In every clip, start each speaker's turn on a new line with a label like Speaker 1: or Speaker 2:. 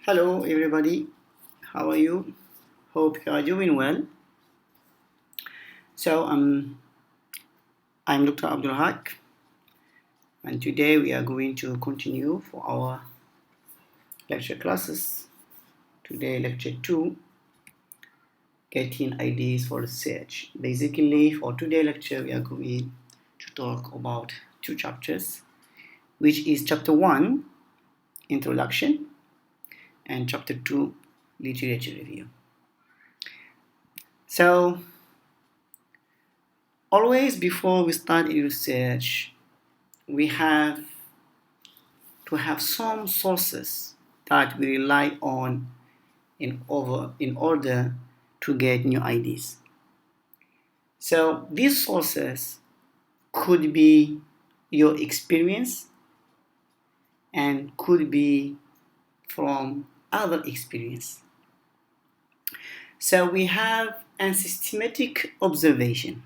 Speaker 1: Hello, everybody. How are you? Hope you are doing well. I'm Dr. Abdul Haq, and today we are going to continue for our lecture classes. Today, lecture 2, getting ideas for research. Basically, for today's lecture, we are going to talk about two chapters, which is chapter 1, introduction, and chapter 2, literature review. So, always before we start a research, we have to have some sources that we rely on in order to get new ideas. So these sources could be your experience and could be from other experience. So we have a systematic observation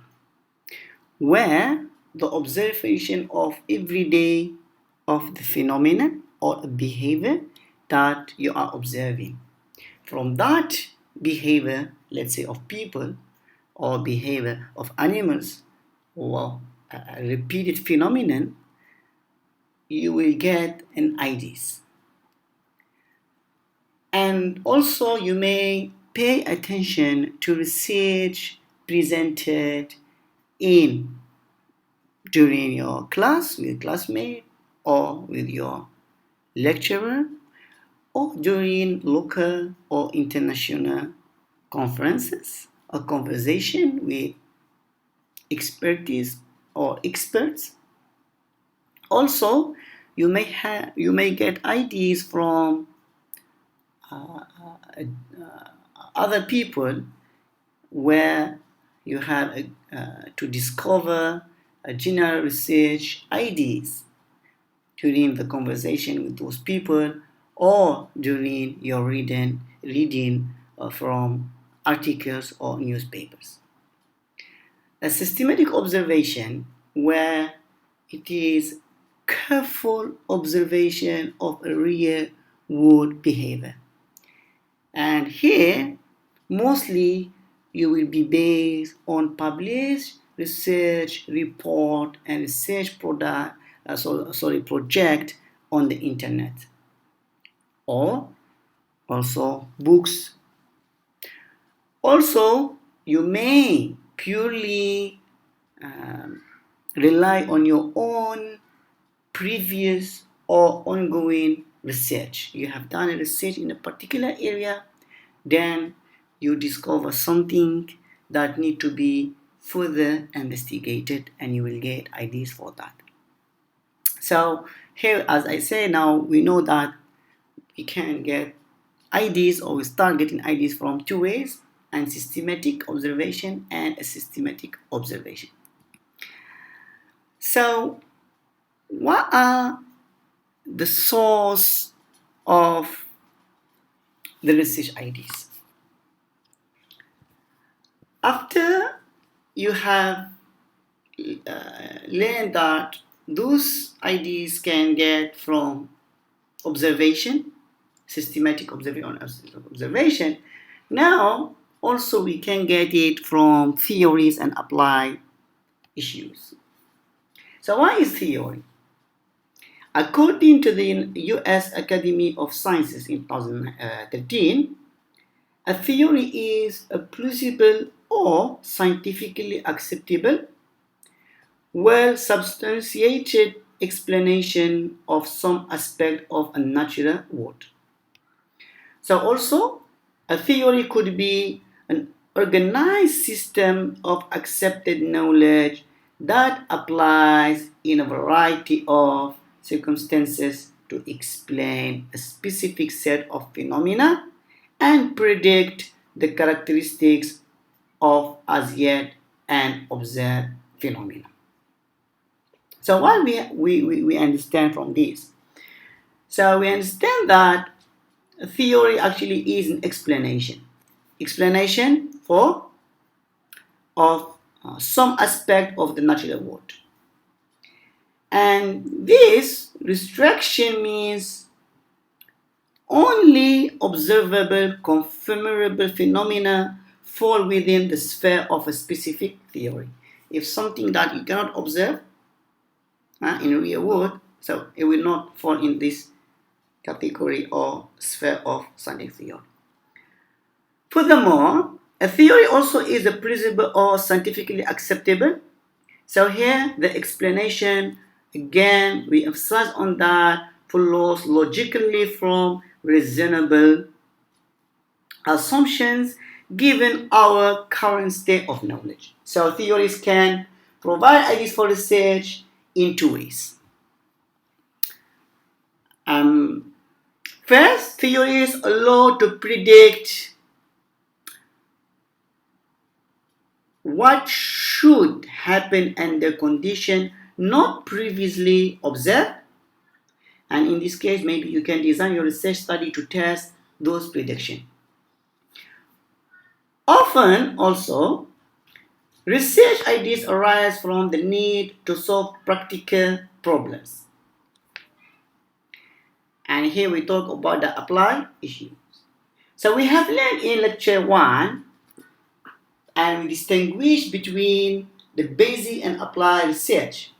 Speaker 1: where the observation of every day of the phenomenon or behavior that you are observing. From that behavior, let's say of people or behavior of animals or a repeated phenomenon, you will get an ideas. And also you may pay attention to research presented in during your class with classmate or with your lecturer or during local or international conferences or conversation with expertise or experts. Also, you may get ideas from other people where you have to discover general research ideas during the conversation with those people or during your reading from articles or newspapers. A systematic observation where it is careful observation of a real world behavior. And here, mostly you will be based on published research report and research project on the internet, or also books. Also, you may purely rely on your own previous or ongoing research. You have done a research in a particular area, then you discover something that need to be further investigated and you will get ideas for that. So here, as I say now, we know that we can get ideas or we start getting ideas from two ways, and systematic observation and a systematic observation. So what are the source of the research ideas? After you have learned that those ideas can get from observation, systematic observation, now also we can get it from theories and applied issues. So what is theory? According to the US Academy of Sciences in 2013, a theory is a plausible or scientifically acceptable, well-substantiated explanation of some aspect of a natural world. So also, a theory could be an organized system of accepted knowledge that applies in a variety of circumstances to explain a specific set of phenomena and predict the characteristics of as yet unobserved phenomena. So what we understand from this? So we understand that theory actually is an explanation for of some aspect of the natural world. And this restriction means Only observable, confirmable phenomena fall within the sphere of a specific theory. If something that you cannot observe in real world, so it will not fall in this category or sphere of scientific theory. Furthermore, a theory also is a principle or scientifically acceptable. So here the explanation, again, we emphasize on that, follows logically from reasonable assumptions given our current state of knowledge. So theories can provide ideas for research in two ways. First, theories allow to predict what should happen under condition not previously observed. And in this case, maybe you can design your research study to test those predictions. Often also, research ideas arise from the need to solve practical problems. And here we talk about the applied issues. So we have learned in lecture 1 and we distinguish between the basic and applied research.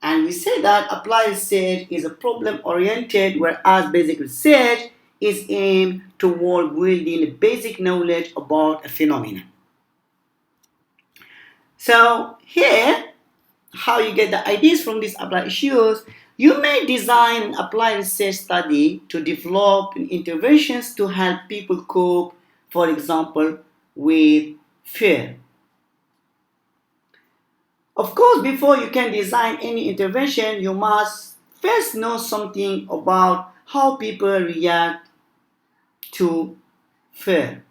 Speaker 1: And we say that applied research is a problem-oriented, whereas basic research is aimed toward building basic knowledge about a phenomenon. So here, how you get the ideas from these applied issues, you may design an applied research study to develop interventions to help people cope, for example, with fear. Of course, before you can design any intervention, you must first know something about how people react to fear.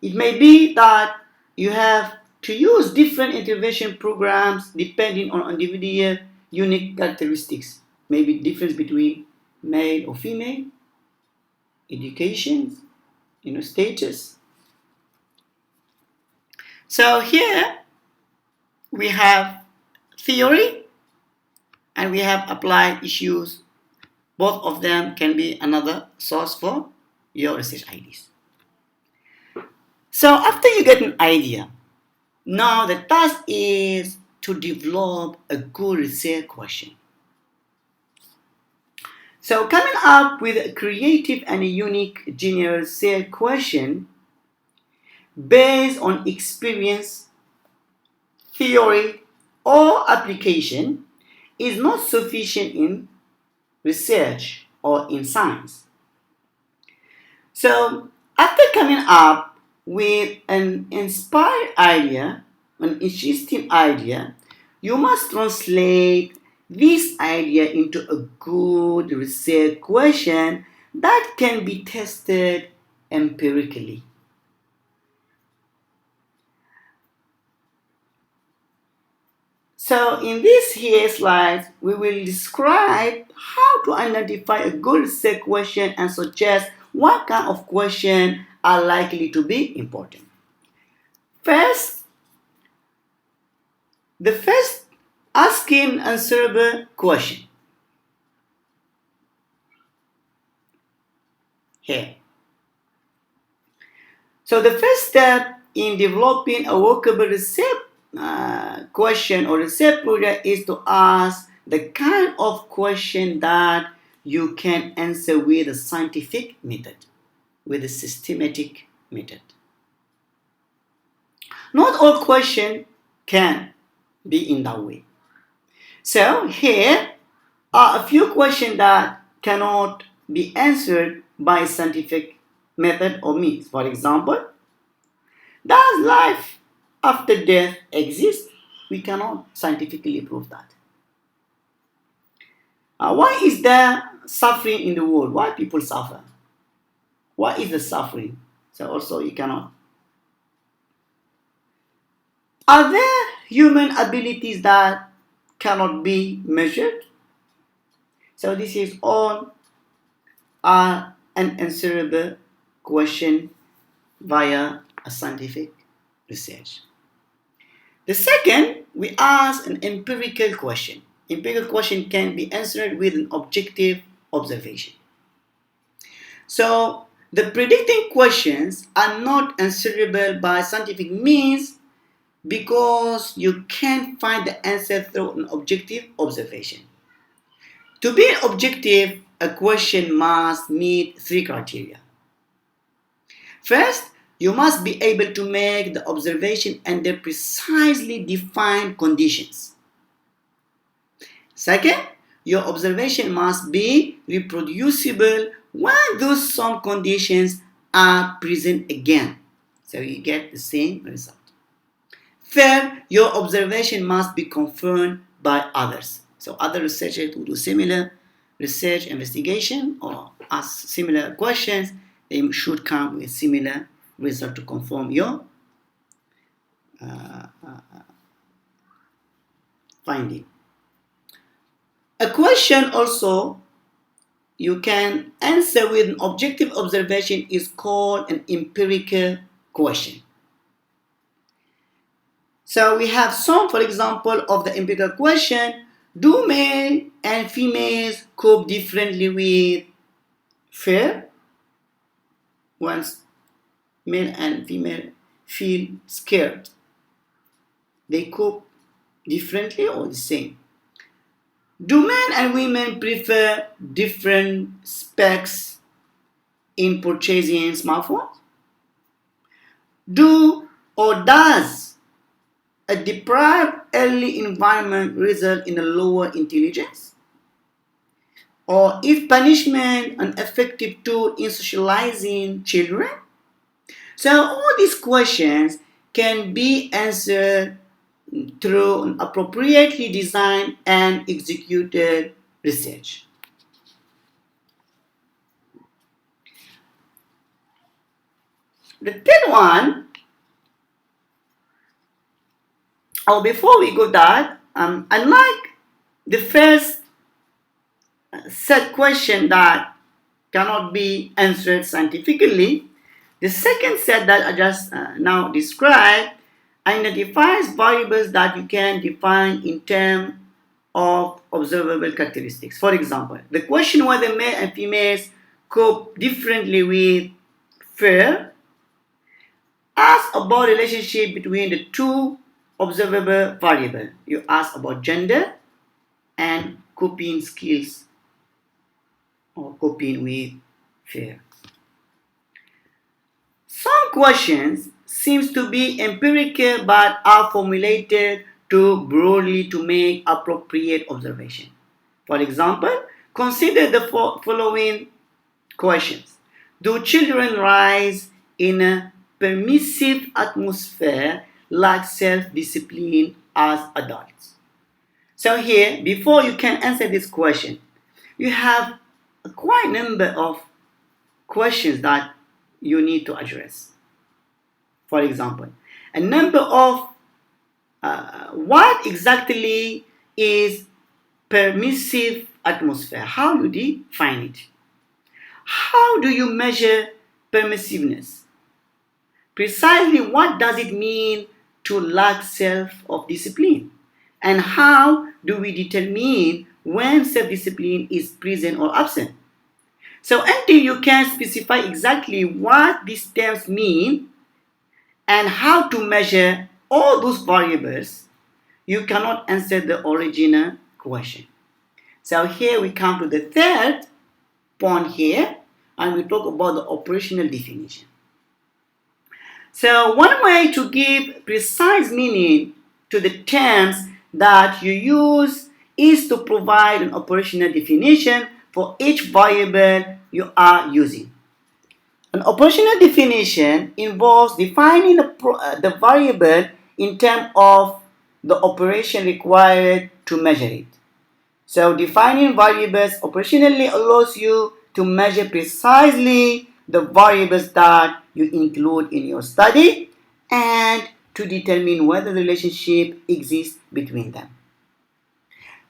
Speaker 1: It may be that you have to use different intervention programs depending on individual unique characteristics. Maybe difference between male or female, education, status. So here we have theory and we have applied issues. Both of them can be another source for your research ideas. So after you get an idea, now the task is to develop a good research question. So coming up with a creative and a unique general research question based on experience, theory, or application is not sufficient in research or in science. So after coming up with an inspired idea, an interesting idea, you must translate this idea into a good research question that can be tested empirically. So in this here slide, we will describe how to identify a good research question and suggest what kind of questions are likely to be important. First, the first asking answerable question. Here. So the first step in developing a workable research question or research project is to ask the kind of question that you can answer with a scientific method, with a systematic method. Not all questions can be in that way. So here are a few questions that cannot be answered by scientific method or means. For example, does life after death exist? We cannot scientifically prove that. Why is there suffering in the world? Why people suffer? What is the suffering? So also you cannot. Are there human abilities that cannot be measured? So this is all an unanswerable question via a scientific research. The second, we ask an empirical question. empirical question can be answered with an objective observation. So the predicting questions are not answerable by scientific means because you can't find the answer through an objective observation. To be objective, a question must meet three criteria. First, you must be able to make the observation under precisely defined conditions. Second, your observation must be reproducible when those same conditions are present again. So you get the same result. Third, your observation must be confirmed by others. So other researchers who do similar research investigation or ask similar questions, they should come with similar result to confirm your finding. A question also you can answer with an objective observation is called an empirical question. So we have some, for example, of the empirical question. Do male and females cope differently with fear? Once male and female feel scared, they cope differently or the same? Do men and women prefer different specs in purchasing smartphones? Do or does a deprived early environment result in a lower intelligence? Or is punishment an effective tool in socializing children? So all these questions can be answered through an appropriately designed and executed research. The third one, or before we go that, unlike the first set question that cannot be answered scientifically, the second set that I just now described identifies variables that you can define in terms of observable characteristics. For example, the question whether male and females cope differently with fear asks about relationship between the two observable variables. You ask about gender and coping skills or coping with fear. Some questions seems to be empirical but are formulated too broadly to make appropriate observation. For example, consider the following questions. Do children rise in a permissive atmosphere like self-discipline as adults? So here, before you can answer this question, you have a quite number of questions that you need to address. For example, a number of what exactly is permissive atmosphere? How do you define it? How do you measure permissiveness? Precisely what does it mean to lack self-discipline? And how do we determine when self-discipline is present or absent? So until you can specify exactly what these terms mean and how to measure all those variables, you cannot answer the original question. So here we come to the third point here, and we talk about the operational definition. So one way to give precise meaning to the terms that you use is to provide an operational definition for each variable you are using. An operational definition involves defining the variable in terms of the operation required to measure it. So defining variables operationally allows you to measure precisely the variables that you include in your study and to determine whether the relationship exists between them.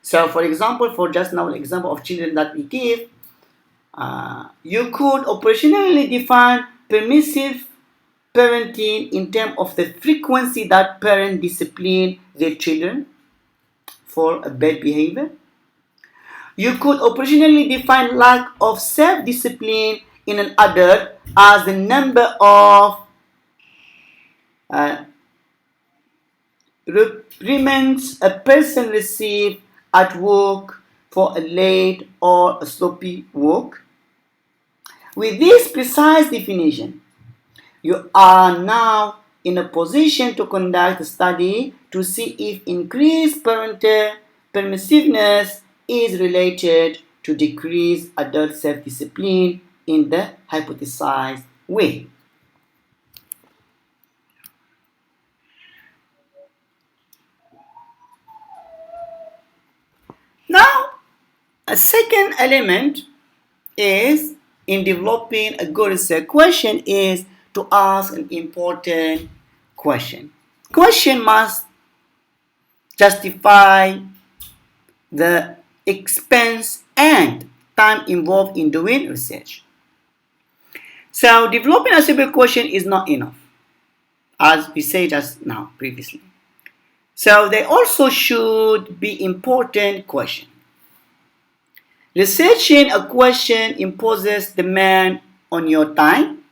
Speaker 1: So for example, for just now an example of children that we give, you could operationally define permissive parenting in terms of the frequency that parents discipline their children. for a bad behavior. You could operationally define lack of self-discipline in an adult as the number of uh, reprimands a person receives at work for a late or a sloppy work. With this precise definition, you are now in a position to conduct a study to see if increased parental permissiveness is related to decreased adult self-discipline in the hypothesized way. Now, a second element is in developing a good research question is to ask an important question. Question must justify the expense and time involved in doing research. So developing a simple question is not enough, as we said just now previously. So they also should be important questions. Researching a question imposes demand on your time,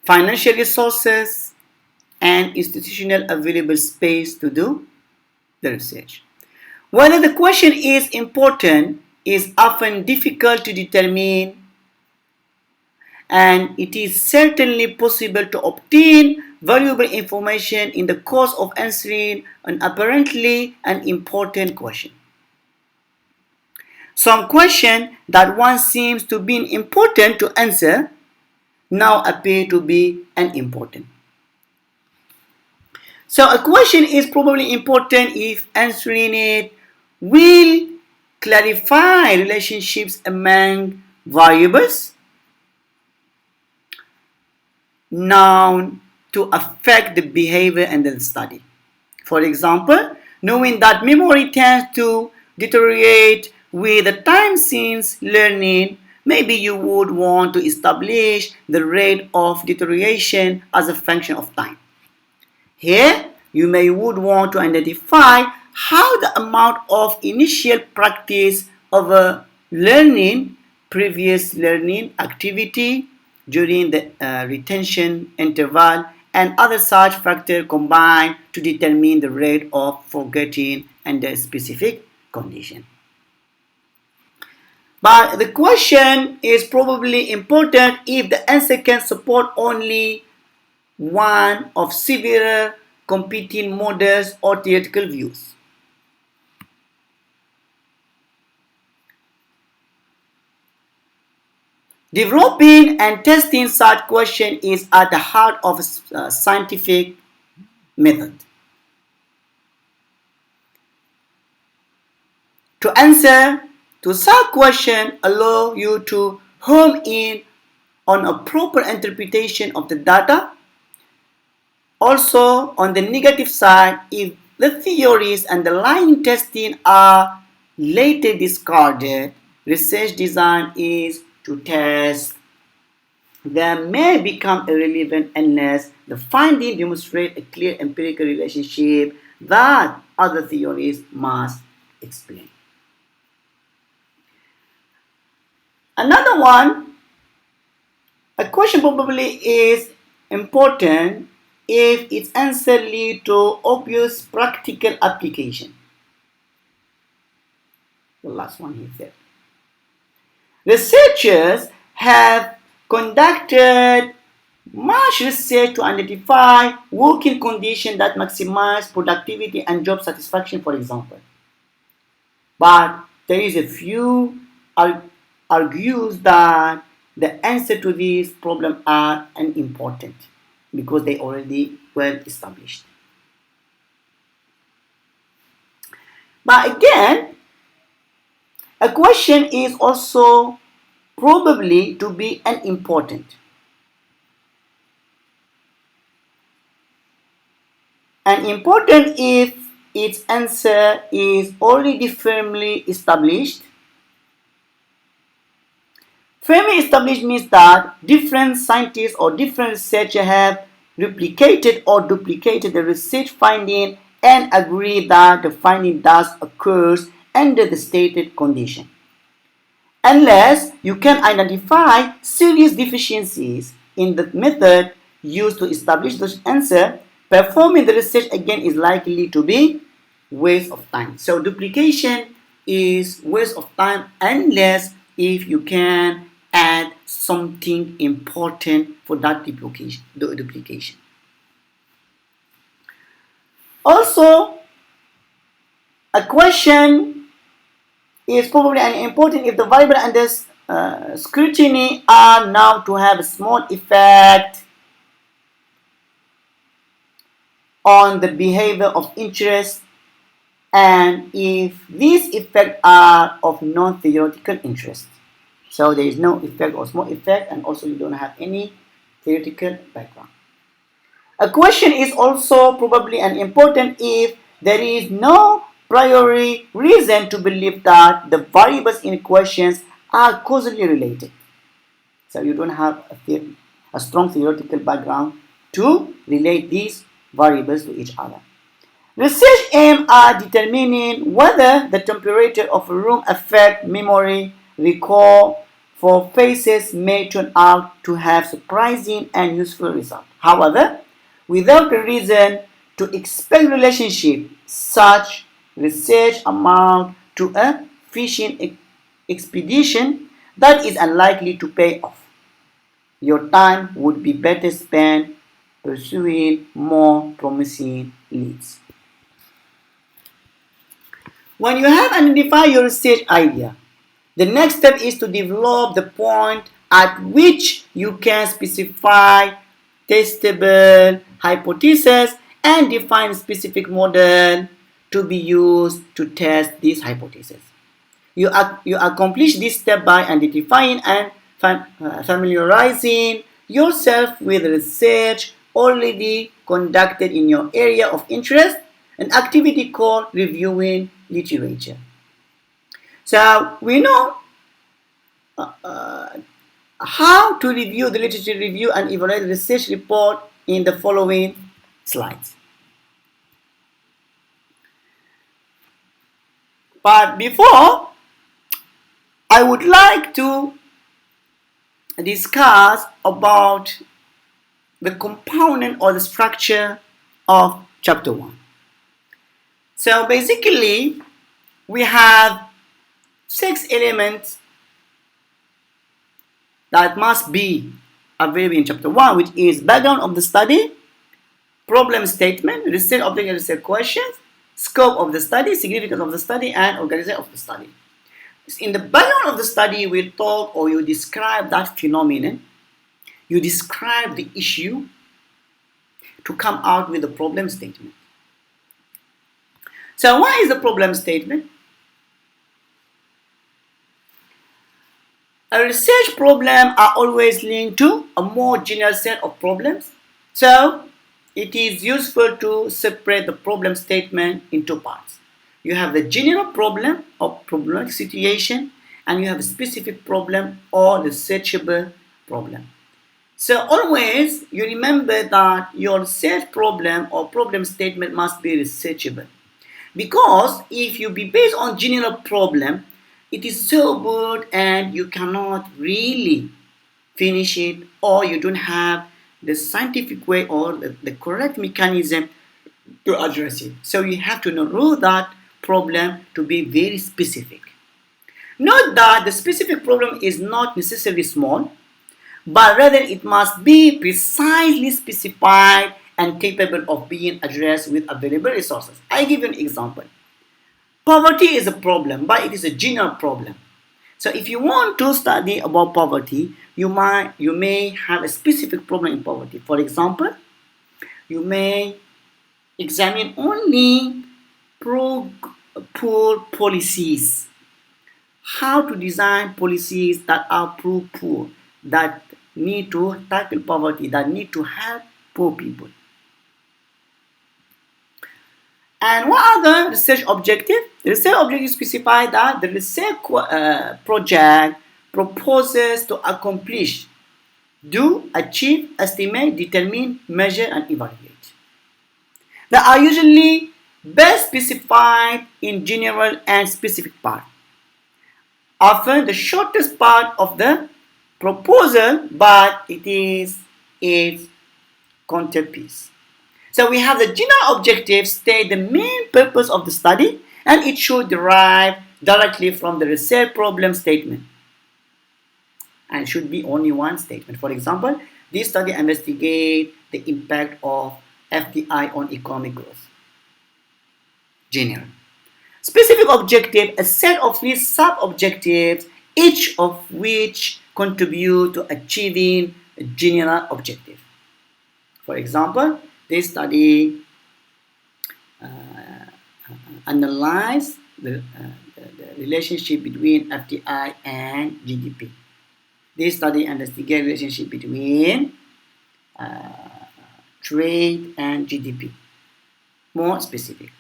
Speaker 1: financial resources, and institutional available space to do the research. Whether the question is important is often difficult to determine, and it is certainly possible to obtain valuable information in the course of answering an apparently unimportant question. Some questions that once seems to be important to answer now appear to be unimportant. So a question is probably important if answering it will clarify relationships among variables known to affect the behavior and the study. For example, knowing that memory tends to deteriorate with the time since learning, maybe you would want to establish the rate of deterioration as a function of time. Here, you may would want to identify how the amount of initial practice of a previous learning activity during the retention interval and other such factors combine to determine the rate of forgetting under a specific condition. But the question is probably important if the answer can support only one of several competing models or theoretical views. Developing and testing such questions is at the heart of a scientific method. To answer to such questions allow you to home in on a proper interpretation of the data. Also, on the negative side, if the theories underlying testing are later discarded, research design is to test them may become irrelevant unless the findings demonstrate a clear empirical relationship that other theories must explain. Another one, a question probably is important if its answer leads to obvious practical application. The last one is there. Researchers have conducted much research to identify working conditions that maximize productivity and job satisfaction, for example. But there is a few argues that the answer to these problems are unimportant because they already well established. But again, a question is also probably to be unimportant. Unimportant if its answer is already firmly established. Firmly established means that different scientists or different researchers have replicated or duplicated the research finding and agree that the finding thus occurs under the stated condition. Unless you can identify serious deficiencies in the method used to establish the answer, performing the research again is likely to be waste of time. So duplication is waste of time unless if you can add something important for that duplication. Also, a question is probably important if the variable under scrutiny are now to have a small effect on the behavior of interest, and if these effects are of non-theoretical interest. So there is no effect or small effect, and also you don't have any theoretical background. A question is also probably an important if there is no priori reason to believe that the variables in questions are causally related. So you don't have a strong theoretical background to relate these variables to each other. Research aims at determining whether the temperature of a room affects memory recall for phases may turn out to have surprising and useful results. However, without a reason to expect relationship, such research amount to a fishing expedition that is unlikely to pay off. Your time would be better spent pursuing more promising leads. When you have identified your research idea, the next step is to develop the point at which you can specify testable hypotheses and define a specific model to be used to test this hypothesis. You accomplish this step by identifying and familiarizing yourself with research already conducted in your area of interest, an activity called reviewing literature. So we know how to review the literature review and evaluate the research report in the following slides. But before, I would like to discuss about the component or the structure of chapter 1. So basically, we have 6 elements that must be available in chapter 1, which is background of the study, problem statement, research object and research questions, scope of the study, significance of the study, and organization of the study. In the background of the study, we talk or you describe that phenomenon, you describe the issue to come out with a problem statement. So what is the problem statement? A research problem are always linked to a more general set of problems. So it is useful to separate the problem statement into parts. You have the general problem or problematic situation, and you have a specific problem or researchable problem. So always you remember that your research problem or problem statement must be researchable. Because if you be based on general problem, it is so good and you cannot really finish it, or you don't have the scientific way or the correct mechanism to address it. So you have to know that problem to be very specific. Note that the specific problem is not necessarily small, but rather it must be precisely specified and capable of being addressed with available resources. I give you an example. Poverty is a problem, but it is a general problem. So if you want to study about poverty, you may have a specific problem in poverty. For example, you may examine only pro-poor policies. How to design policies that are pro-poor, that need to tackle poverty, that need to help poor people. And what are the research objectives? The research objectives specify that the research project proposes to accomplish do, achieve, estimate, determine, measure, and evaluate. They are usually best specified in general and specific part. Often the shortest part of the proposal, but it is its counterpiece. So we have the general objectives state the main purpose of the study, and it should derive directly from the research problem statement. And it should be only one statement. For example, this study investigates the impact of FDI on economic growth. General. Specific objective, a set of three sub-objectives, each of which contribute to achieving a general objective. For example, this study analyzes the relationship between FDI and GDP. This study investigates the relationship between trade and GDP. More specific.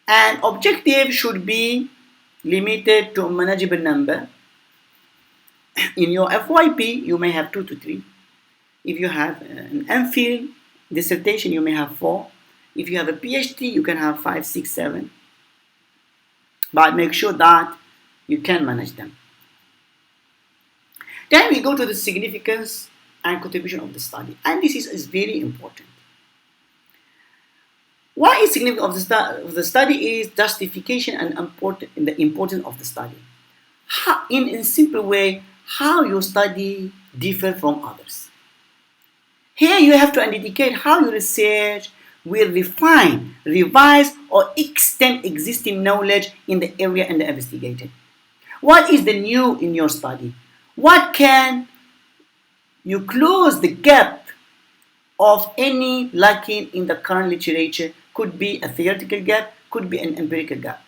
Speaker 1: An objective should be limited to a manageable number. In your FYP, you may have 2 to 3. If you have an MPhil dissertation, you may have 4. If you have a PhD, you can have 5, 6, 7. But make sure that you can manage them. Then we go to the significance and contribution of the study. And this is very important. What is significant of the study is justification and the importance of the study. In a simple way, how your study differs from others. Here you have to indicate how your research will refine, revise, or extend existing knowledge in the area and investigated. What is the new in your study? What can you close the gap of any lacking in the current literature? Could be a theoretical gap, could be an empirical gap.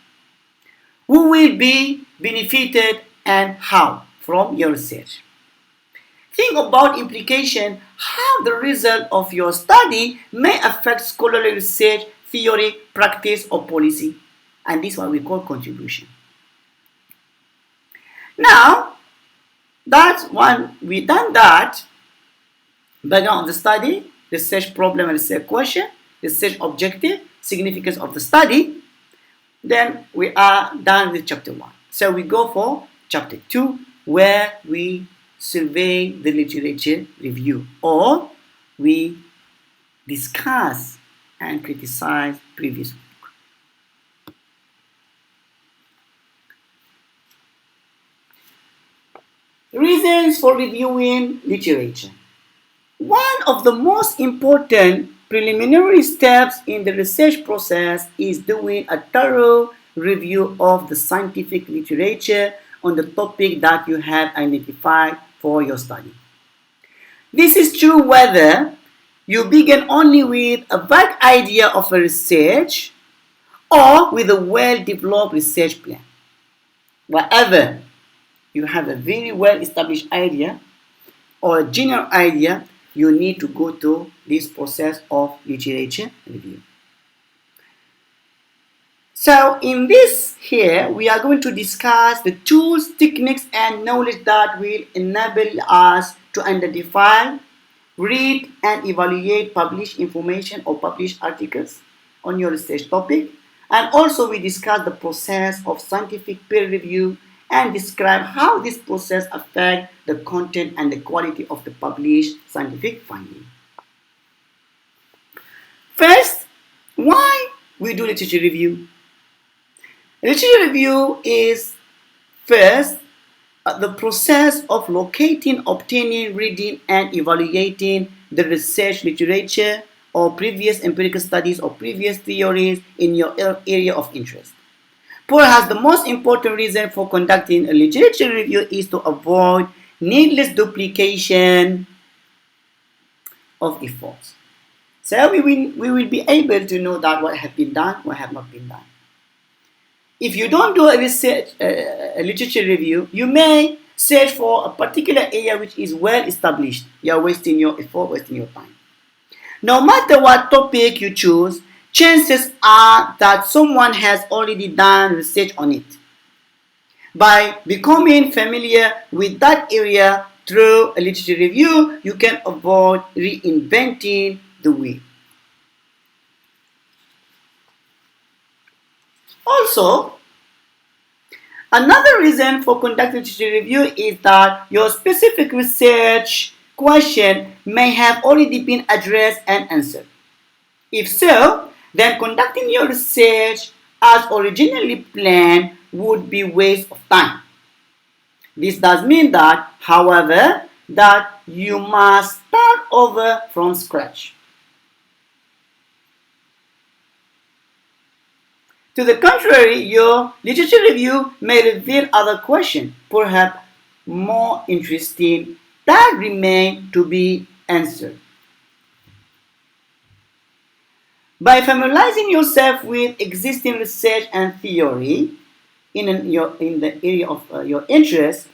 Speaker 1: Who will be benefited and how from your research? Think about implication, how the result of your study may affect scholarly research, theory, practice, or policy. And this is what we call contribution. Now, that's one, we've done that. Background of the study, research problem and research question, research objective, significance of the study. Then we are done with chapter 1. So we go for chapter 2, where we survey the literature review, or we discuss and criticize previous work. Reasons for reviewing literature. One of the most important preliminary steps in the research process is doing a thorough review of the scientific literature on the topic that you have identified for your study. This is true whether you begin only with a vague idea of a research or with a well-developed research plan. Wherever you have a very well-established idea or a general idea, you need to go to this process of literature review. So in this here, we are going to discuss the tools, techniques, and knowledge that will enable us to identify, read, and evaluate published information or published articles on your research topic. And also we discuss the process of scientific peer review and describe how this process affects the content and the quality of the published scientific finding. First, why we do literature review? Literature review is first the process of locating, obtaining, reading, and evaluating the research literature or previous empirical studies or previous theories in your area of interest. Perhaps the most important reason for conducting a literature review is to avoid needless duplication of efforts. So we will be able to know that what has been done, what has not been done. If you don't do a literature review, you may search for a particular area which is well established. You are wasting your effort, wasting your time. No matter what topic you choose, chances are that someone has already done research on it. By becoming familiar with that area, through a literature review, you can avoid reinventing the wheel. Also, another reason for conducting literature review is that your specific research question may have already been addressed and answered. If so, then conducting your research as originally planned would be a waste of time. This does mean that, however, that you must start over from scratch. To the contrary, your literature review may reveal other questions, perhaps more interesting, that remain to be answered. By familiarizing yourself with existing research and theory in the area of your interest,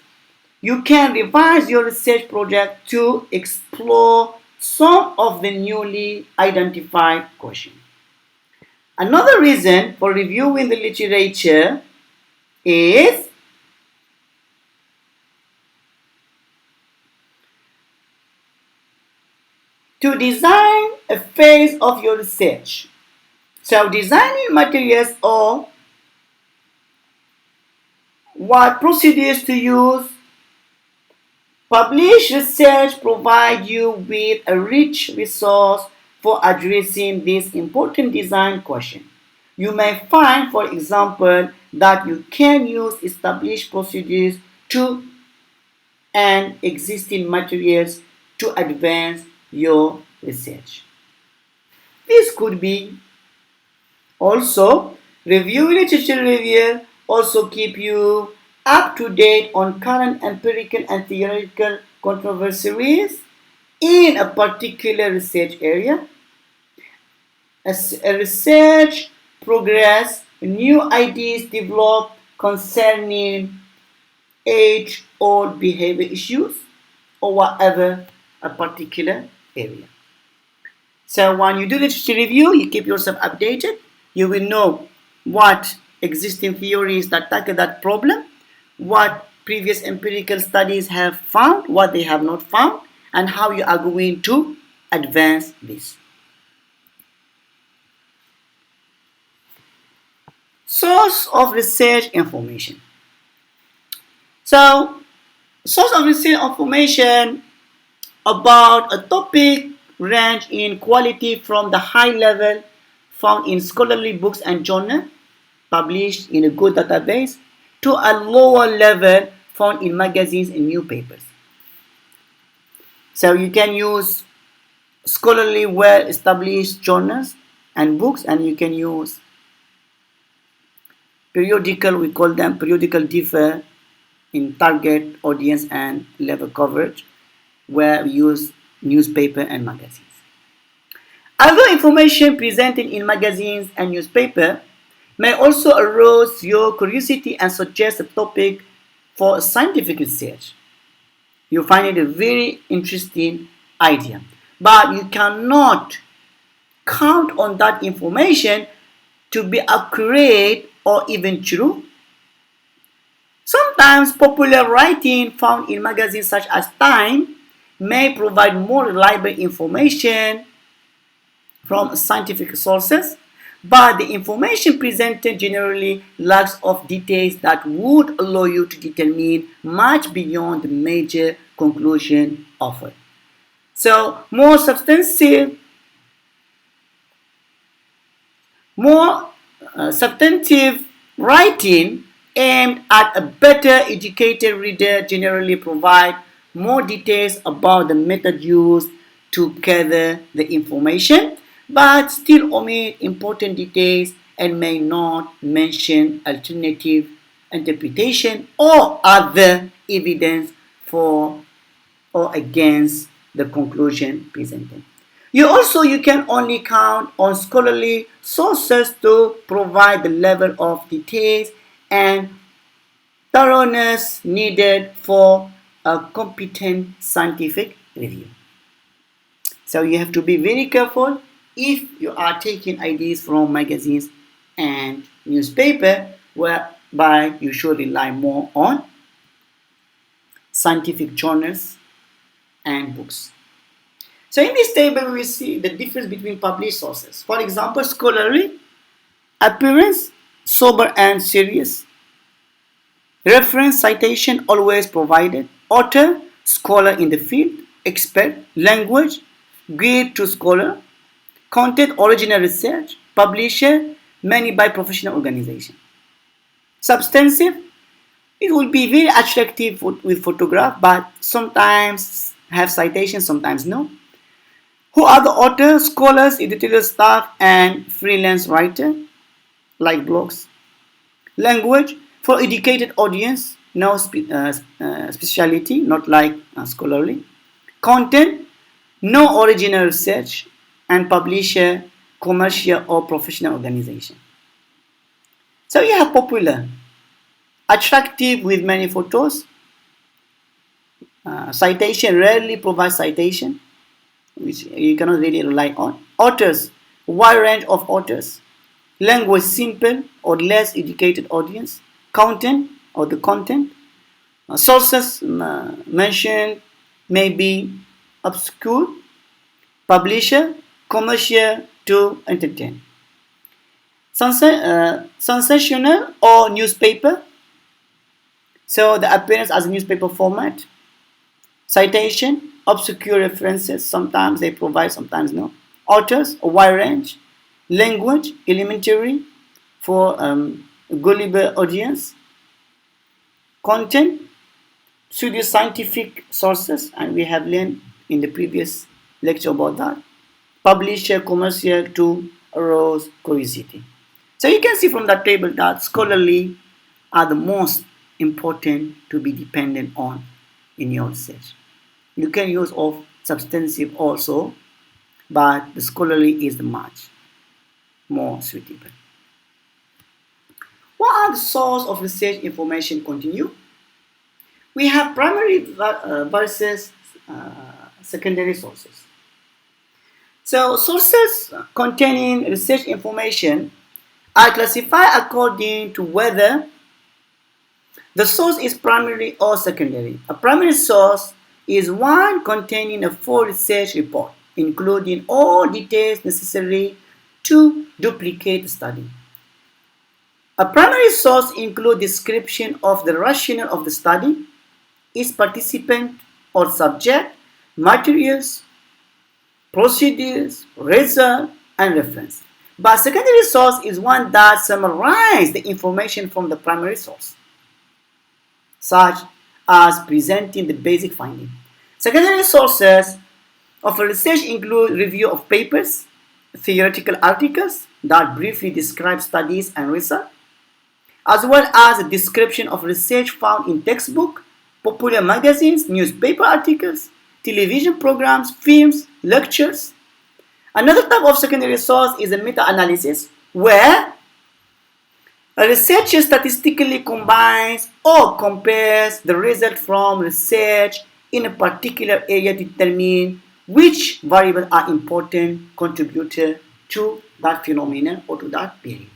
Speaker 1: you can revise your research project to explore some of the newly identified questions. Another reason for reviewing the literature is to design a phase of your research. So designing materials or what procedures to use. Published research provides you with a rich resource for addressing this important design question. You may find, for example, that you can use established procedures to and existing materials to advance your research. This could be also reviewing literature review also keep you up to date on current empirical and theoretical controversies in a particular research area. As a research progress, new ideas develop concerning age-old behavior issues or whatever a particular area. So when you do literature review, you keep yourself updated. You will know what existing theories that tackle that problem, what previous empirical studies have found, what they have not found, and how you are going to advance this. Source of research information. So, source of research information about a topic range in quality from the high level found in scholarly books and journals published in a good database to a lower level found in magazines and newspapers. So you can use scholarly well-established journals and books, and you can use periodical, we call them periodical differ in target audience and level coverage, where we use newspaper and magazines. Although information presented in magazines and newspaper may also arouse your curiosity and suggest a topic for scientific research, you find it a very interesting idea. But you cannot count on that information to be accurate or even true. Sometimes popular writing found in magazines such as Time may provide more reliable information from scientific sources, but the information presented generally lacks of details that would allow you to determine much beyond the major conclusion offered. So more substantive writing aimed at a better educated reader generally provide more details about the method used to gather the information, but still omit important details and may not mention alternative interpretation or other evidence for or against the conclusion presented. You can only count on scholarly sources to provide the level of details and thoroughness needed for a competent scientific review. So you have to be very careful if you are taking ideas from magazines and newspaper, whereby you should rely more on scientific journals and books. So in this table, we see the difference between published sources. For example, scholarly, appearance, sober and serious. Reference citation always provided. Author, scholar in the field. Expert, language, geared to scholar. Content, original research. Publisher, many by professional organization. Substantive, it will be very attractive with photograph, but sometimes have citation, sometimes no. Who are the authors, scholars, editorial staff, and freelance writer, like blogs. Language, for educated audience, no speciality, not like scholarly. Content, no original research, and publisher, commercial or professional organization. So you have popular, attractive with many photos. Citation, rarely provides citation, which you cannot really rely on. Authors, wide range of authors. Language, simple or less educated audience. Content or the content. Sources mentioned may be obscure. Publisher, commercial to entertain. Sensational or newspaper. So the appearance as a newspaper format. Citation, obscure references, sometimes they provide, sometimes no. Authors, a wide range. Language, elementary for gullible audience. Content, pseudo-scientific sources, and we have learned in the previous lecture about that. Publisher, commercial to arouse curiosity. So you can see from that table that scholarly are the most important to be dependent on in your research. You can use of substantive also, but the scholarly is the much more suitable. What are the source of research information? Continue. We have primary versus secondary sources. So sources containing research information are classified according to whether the source is primary or secondary. A primary source is one containing a full research report, including all details necessary to duplicate the study. A primary source includes description of the rationale of the study, its participant or subject, materials, procedures, result, and reference. But secondary source is one that summarizes the information from the primary source, such as presenting the basic finding. Secondary sources of a research include review of papers, theoretical articles that briefly describe studies and research, as well as a description of research found in textbook, popular magazines, newspaper articles, television programs, films, lectures. Another type of secondary source is a meta-analysis, where a researcher statistically combines or compares the result from research in a particular area to determine which variables are important contributor to that phenomenon or to that behavior.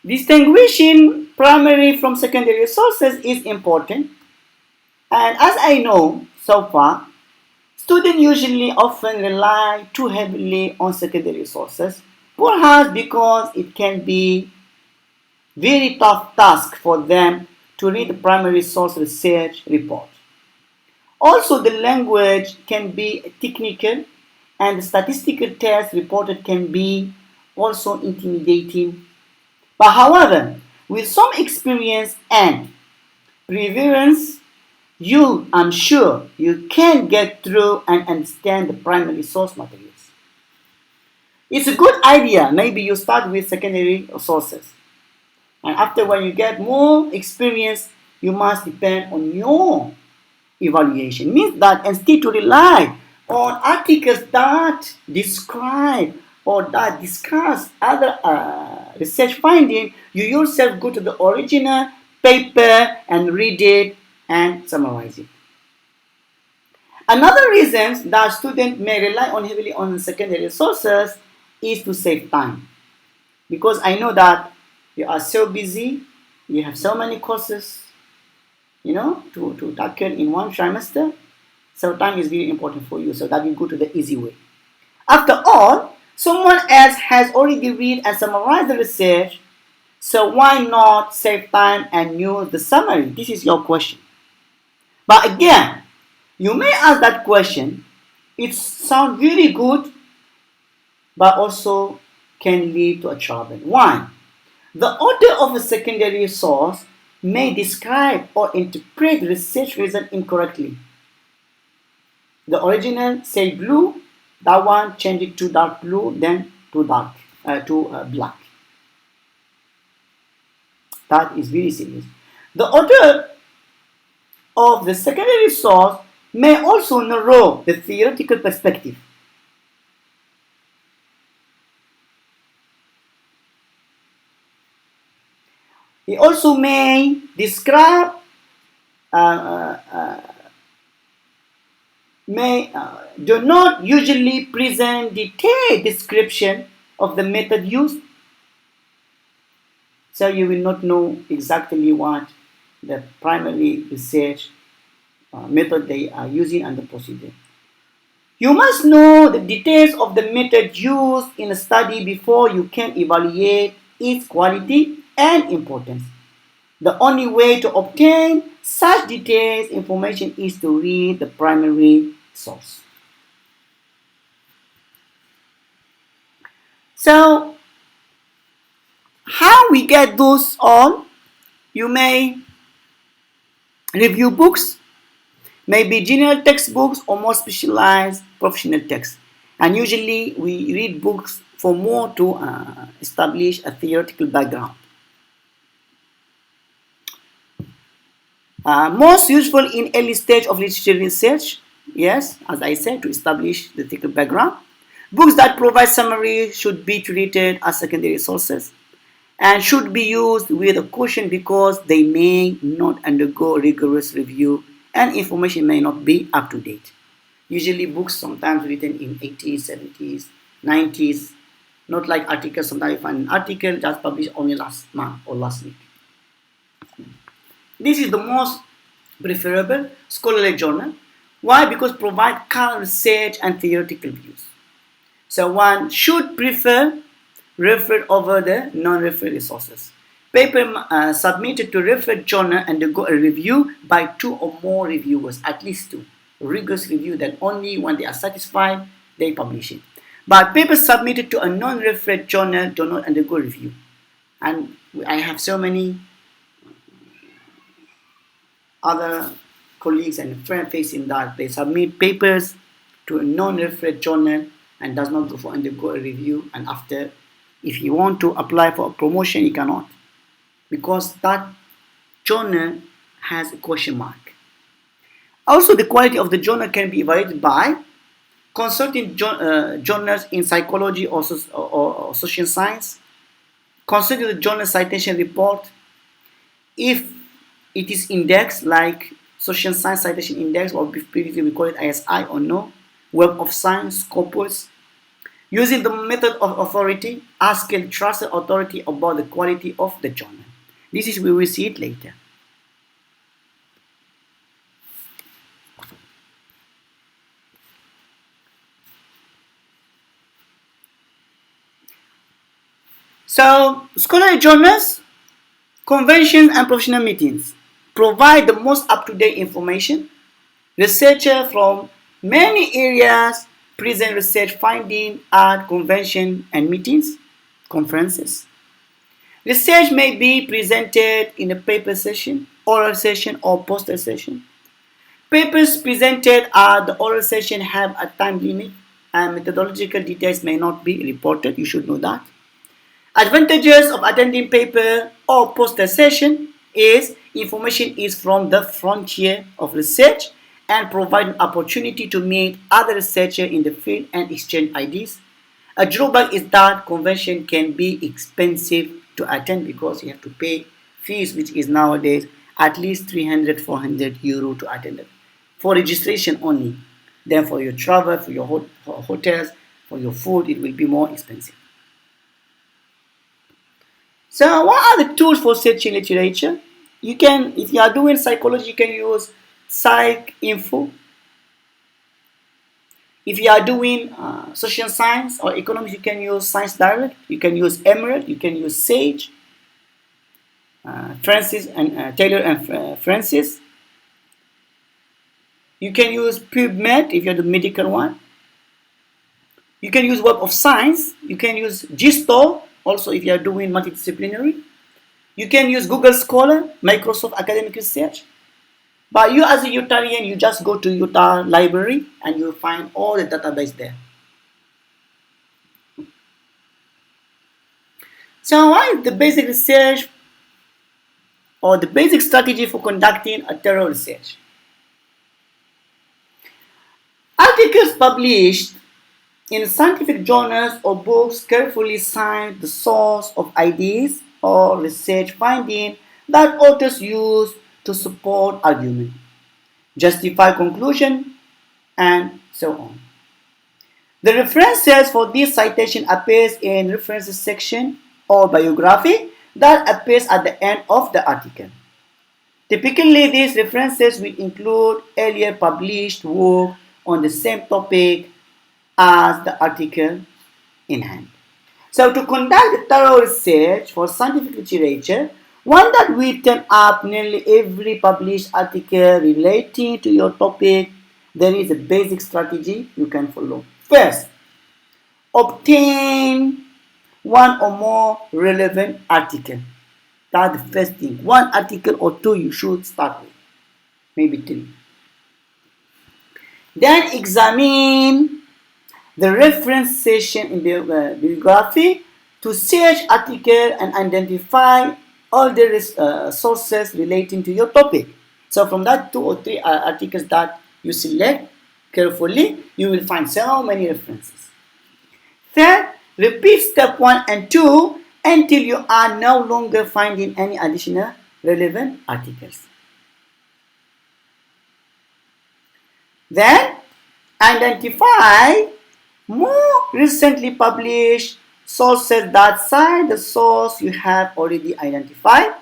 Speaker 1: Distinguishing primary from secondary sources is important, and as I know so far, students usually often rely too heavily on secondary sources, perhaps because it can be very tough task for them to read the primary source research report. Also, the language can be technical, and the statistical tests reported can be also intimidating. But however, with some experience and perseverance, I'm sure you can get through and understand the primary source materials. It's a good idea. Maybe you start with secondary sources. And after when you get more experience, you must depend on your evaluation. Means that instead to rely on articles that describe or that discuss other research finding, you yourself go to the original paper and read it and summarize it. Another reason that students may rely on heavily on secondary sources is to save time. Because I know that you are so busy, you have so many courses, to tackle in one trimester. So time is very important for you, so that you go to the easy way. After all, someone else has already read and summarized the research, so why not save time and use the summary? This is your question. But again, you may ask that question. It sounds really good, but also can lead to a trouble. Why? The author of a secondary source may describe or interpret research result incorrectly. The original say blue, that one change it to dark blue, then to black. That is very serious. The author of the secondary source may also narrow the theoretical perspective. He also may describe, do not usually present detailed description of the method used, so you will not know exactly what the primary research method they are using and the procedure. You must know the details of the method used in a study before you can evaluate its quality and importance. The only way to obtain such detailed information is to read the primary source. So, how we get those all? You may review books, maybe general textbooks or more specialized professional texts. And usually we read books for more to establish a theoretical background. Most useful in early stage of literature research, yes, as I said, to establish the theoretical background. Books that provide summary should be treated as secondary sources and should be used with a caution because they may not undergo rigorous review and information may not be up to date. Usually books sometimes written in 80s, 70s, 90s, not like articles. Sometimes you find an article just published only last month or last week. This is the most preferable scholarly journal. Why? Because provide current research and theoretical views. So one should prefer referred over the non-referred resources. Paper submitted to referred journal undergo a review by 2 or more reviewers, at least 2. Rigorous review that only when they are satisfied, they publish it. But papers submitted to a non-referred journal do not undergo review. And I have so many other colleagues and friends facing that they submit papers to a non-referred journal and does not go for undergo a review, and after, if you want to apply for a promotion, you cannot, because that journal has a question mark. Also, the quality of the journal can be evaluated by consulting journals in psychology or social science, consider the journal citation report. If it is indexed like Social Science Citation Index, or previously we call it ISI or no, Web of Science, Scopus. Using the method of authority, ask a trusted authority about the quality of the journal. This is, we will see it later. So, scholarly journals, conventions, and professional meetings provide the most up-to-date information. Researchers from many areas present research findings at convention and meetings, conferences. Research may be presented in a paper session, oral session, or poster session. Papers presented at the oral session have a time limit and methodological details may not be reported. You should know that. Advantages of attending paper or poster session is information is from the frontier of research and provide an opportunity to meet other researchers in the field and exchange ideas. A drawback is that convention can be expensive to attend because you have to pay fees, which is nowadays at least 300-400 euro to attend it for registration only. Then for your travel, for your hotels, for your food, it will be more expensive. So what are the tools for searching literature? You can, if you are doing psychology, you can use PsycInfo. If you are doing social science or economics, you can use Science Direct. You can use Emerald. You can use Sage, Francis and Taylor and Francis. You can use PubMed if you're the medical one. You can use Web of Science. You can use GSTOR also if you are doing multidisciplinary. You can use Google Scholar, Microsoft Academic Research. But you as a Utarian, you just go to Utah Library and you'll find all the database there. So what is the basic research or the basic strategy for conducting a thorough research? Articles published in scientific journals or books carefully cite the source of ideas or research findings that authors use to support argument, justify conclusion, and so on. The references for this citation appears in references section or biography that appears at the end of the article. Typically, these references will include earlier published work on the same topic as the article in hand. So to conduct a thorough research for scientific literature, one that will turn up nearly every published article relating to your topic, there is a basic strategy you can follow. First, obtain one or more relevant article. That's the first thing. One article or two you should start with, maybe three. Then examine the reference section in the bibliography to search article and identify all the sources relating to your topic. So from that 2 or 3 articles that you select carefully, you will find so many references. Third, repeat step 1 and 2 until you are no longer finding any additional relevant articles. Then, identify more recently published sources that cite the source you have already identified.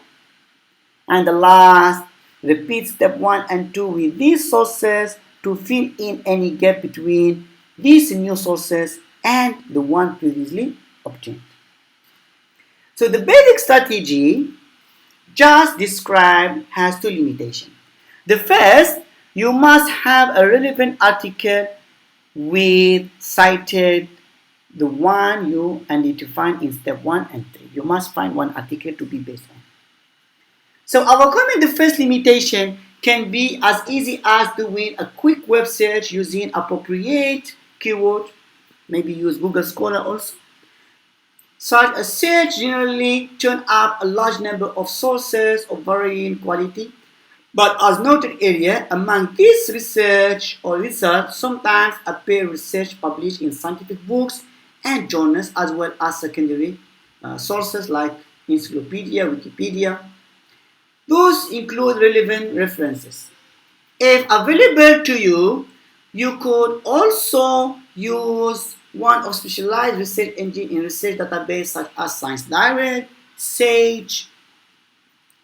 Speaker 1: And the last, repeat step 1 and 2 with these sources to fill in any gap between these new sources and the one previously obtained. So the basic strategy just described has 2 limitations. The first, you must have a relevant article with cited the one you identified in step 1 and 3. You must find one article to be based on. So overcoming the first limitation can be as easy as doing a quick web search using appropriate keyword. Maybe use Google Scholar also. Such a search generally turns up a large number of sources of varying quality. But as noted earlier, among this research or research sometimes appear research published in scientific books and journals as well as secondary sources like Encyclopedia, Wikipedia. Those include relevant references. If available to you, you could also use one of specialized research engine in research database such as Science Direct, Sage,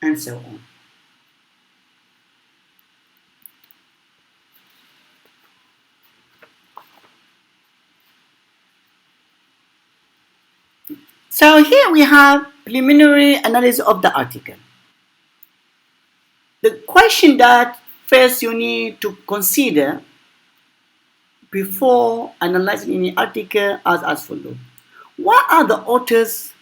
Speaker 1: and so on. So here we have preliminary analysis of the article. The question that first you need to consider before analyzing any article is as follows. What are the author's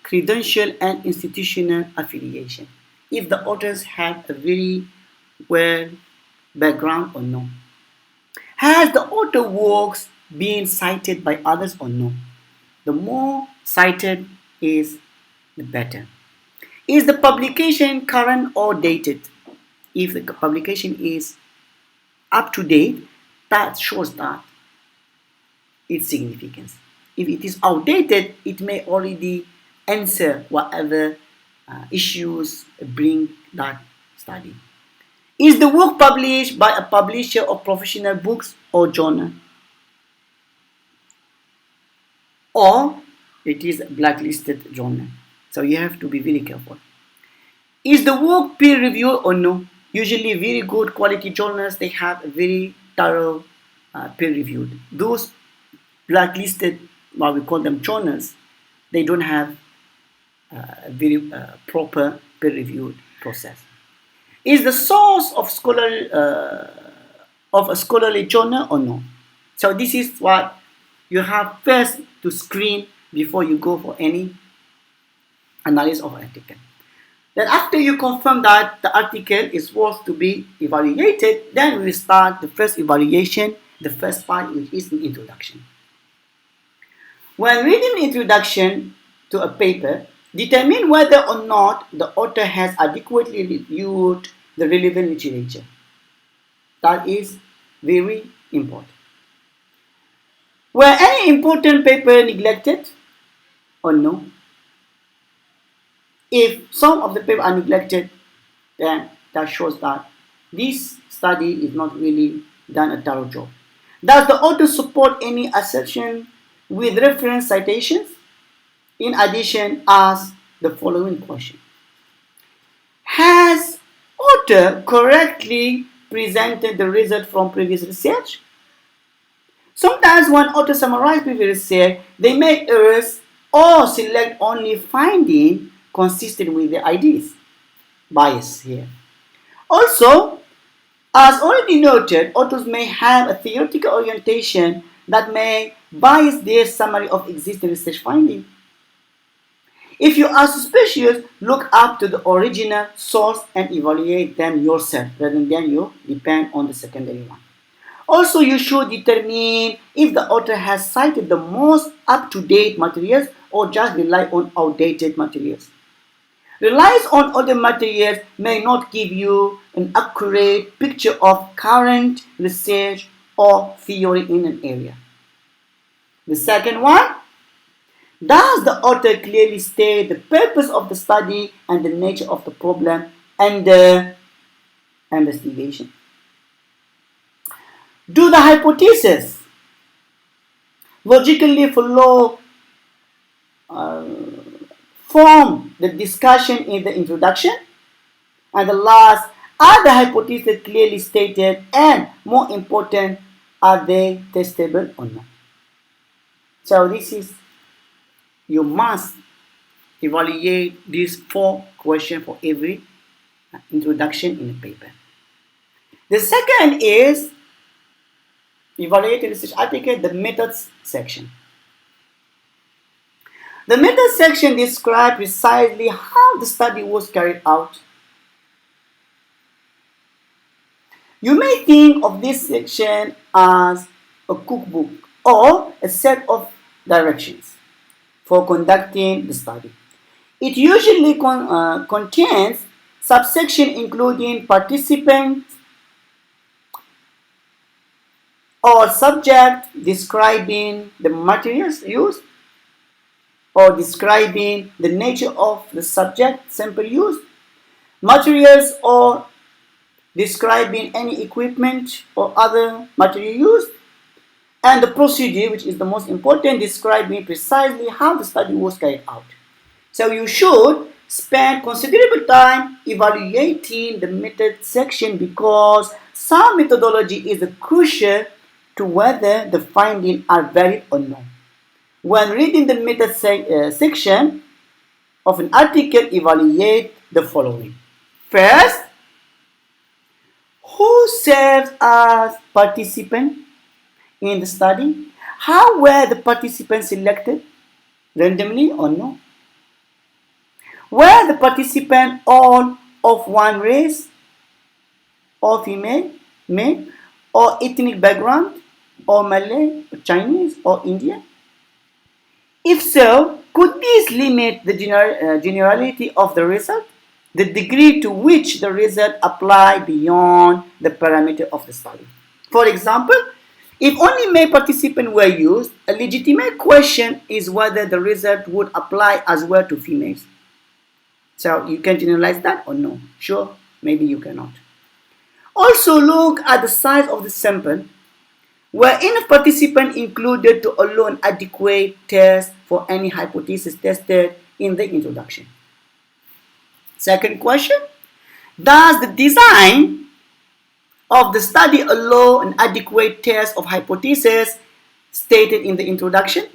Speaker 1: credential and institutional affiliation? If the authors have a very well background or no? Has the author works been cited by others or no? The more cited is, the better. Is the publication current or dated? If the publication is up to date, that shows that its significance. If it is outdated, it may already answer whatever issues bring that study. Is the work published by a publisher of professional books or journal? Or it is a blacklisted journal. So you have to be very careful. Is the work peer reviewed or no? Usually very good quality journals, they have a very thorough peer reviewed. Those blacklisted, what we call them journals, they don't have a very proper peer reviewed process. Is the source of a scholarly journal or no? So this is what you have first to screen before you go for any analysis of an article. Then after you confirm that the article is worth to be evaluated, then we start the first evaluation, the first part, which is the introduction. When reading the introduction to a paper, determine whether or not the author has adequately reviewed the relevant literature. That is very important. Were any important paper neglected or no? If some of the papers are neglected, then that shows that this study is not really done a thorough job. Does the author support any assertion with reference citations? In addition, ask the following question. Has author correctly presented the result from previous research? Sometimes when authors summarize previous research, they make errors or select only findings consistent with their ideas. Bias here. Also, as already noted, authors may have a theoretical orientation that may bias their summary of existing research findings. If you are suspicious, look up to the original source and evaluate them yourself rather than you depend on the secondary one. Also, you should determine if the author has cited the most up-to-date materials or just rely on outdated materials. Reliance on other materials may not give you an accurate picture of current research or theory in an area. The second one, does the author clearly state the purpose of the study and the nature of the problem and the investigation? Do the hypotheses logically follow form the discussion in the introduction? And the last, are the hypotheses clearly stated, and more important, are they testable or not? So this is, you must evaluate these 4 questions for every introduction in the paper. The second is evaluating research article, the methods section. The methods section describes precisely how the study was carried out. You may think of this section as a cookbook or a set of directions for conducting the study. It usually contains subsections including participants or subject describing the materials used or describing the nature of the subject sample used, materials or describing any equipment or other material used, and the procedure, which is the most important, describing precisely how the study was carried out. So you should spend considerable time evaluating the method section because some methodology is crucial to whether the findings are valid or not. When reading the method section of an article, evaluate the following. First, who serves as participant in the study? How were the participants selected? Randomly or no? Were the participants all of one race or female, male, or ethnic background, or Malay, or Chinese, or Indian? If so, could this limit the generality of the result, the degree to which the result apply beyond the parameter of the study? For example, if only male participants were used, a legitimate question is whether the result would apply as well to females. So you can generalize that or no? Sure, maybe you cannot. Also look at the size of the sample, where enough participants included to allow an adequate test for any hypothesis tested in the introduction. Second question, does the design of the study allow an adequate test of hypothesis stated in the introduction?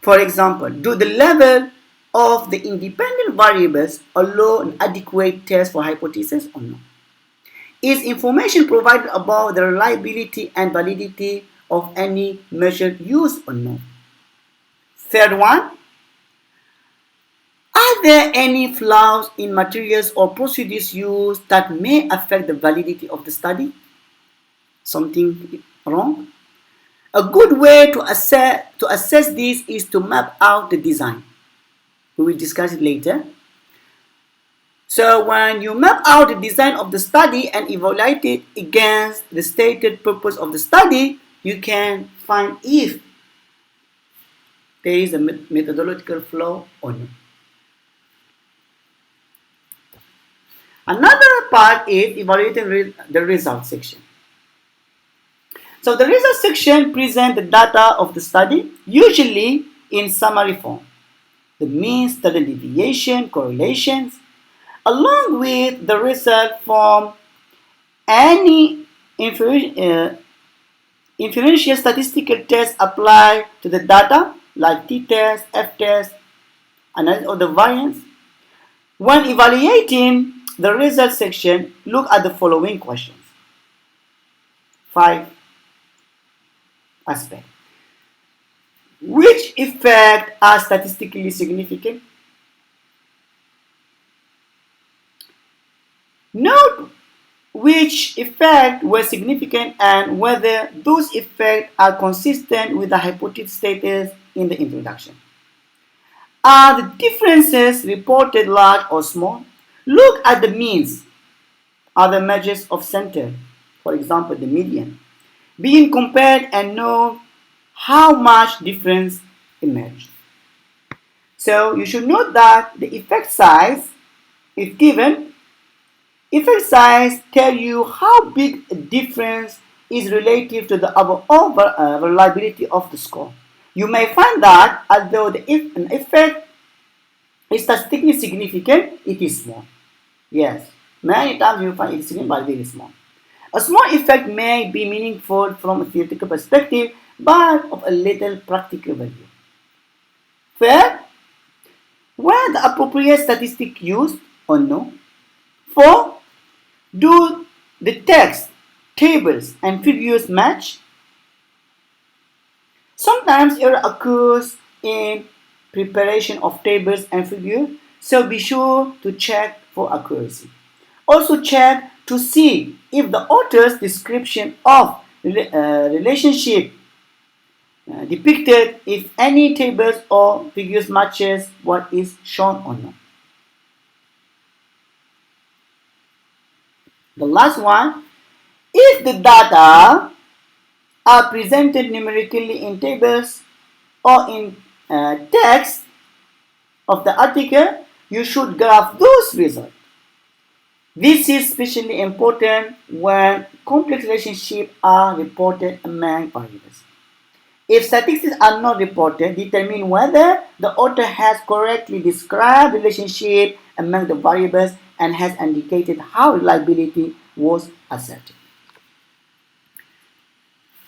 Speaker 1: For example, do the level of the independent variables allow an adequate test for hypothesis or not? Is information provided about the reliability and validity of any measure used or not? Third one, are there any flaws in materials or procedures used that may affect the validity of the study? Something wrong? A good way to assess this is to map out the design. We will discuss it later. So when you map out the design of the study and evaluate it against the stated purpose of the study, you can find if there is a methodological flaw or not. Another part is evaluating the result section. So the result section presents the data of the study, usually in summary form. The mean standard deviation, correlations, along with the result from any inferential statistical test applied to the data, like t-test, f-test, analysis of the variance. When evaluating the result section, look at the following questions. 5 aspects. Which effects are statistically significant? Note which effects were significant and whether those effects are consistent with the hypothesis stated in the introduction. Are the differences reported large or small? Look at the means, other measures of center, for example, the median, being compared and know how much difference emerged. So you should note that the effect size, if given, effect size tell you how big a difference is relative to the overall reliability of the score. You may find that although an effect is statistically significant, it is small. Yes, many times you find it significant but very small. A small effect may be meaningful from a theoretical perspective, but of a little practical value. Third, were the appropriate statistic used or no? 4. Do the text, tables, and figures match? Sometimes error occurs in preparation of tables and figures, so be sure to check for accuracy. Also check to see if the author's description of relationship depicted, if any tables or figures matches what is shown or not. The last one, if the data are presented numerically in tables or in text of the article, you should graph those results. This is especially important when complex relationships are reported among variables. If statistics are not reported, determine whether the author has correctly described the relationship among the variables and has indicated how reliability was asserted.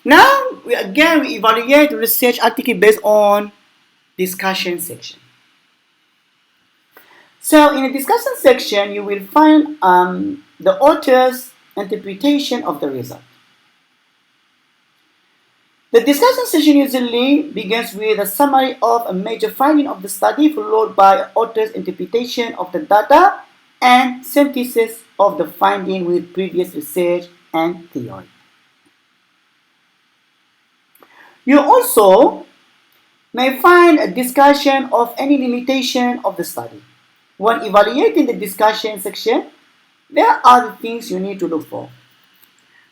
Speaker 1: Now, we evaluate research article based on discussion section. So, in the discussion section, you will find the author's interpretation of the result. The discussion session usually begins with a summary of a major finding of the study, followed by an author's interpretation of the data and synthesis of the finding with previous research and theory. You also may find a discussion of any limitation of the study. When evaluating the discussion section, there are the things you need to look for.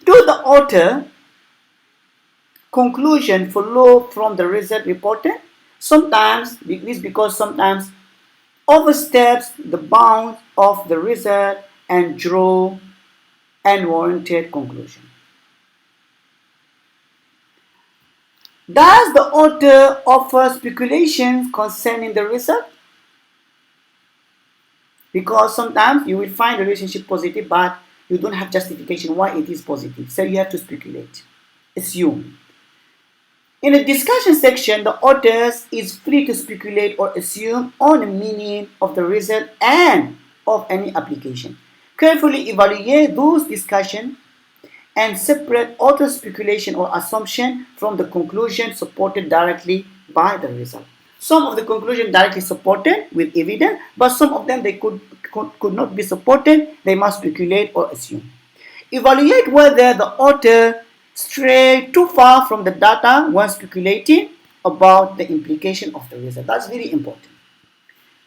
Speaker 1: Do the author conclusion follow from the result reported? Sometimes, this is because sometimes oversteps the bounds of the result and draw and warranted conclusion. Does the author offer speculations concerning the result? Because sometimes you will find the relationship positive, but you don't have justification why it is positive. So you have to speculate, assume. In the discussion section, the author is free to speculate or assume on the meaning of the result and of any application. Carefully evaluate those discussions and separate author speculation or assumption from the conclusion supported directly by the result. Some of the conclusion directly supported with evidence, but some of them they could not be supported. They must speculate or assume. Evaluate whether the author strayed too far from the data when speculating about the implication of the result. That's very important.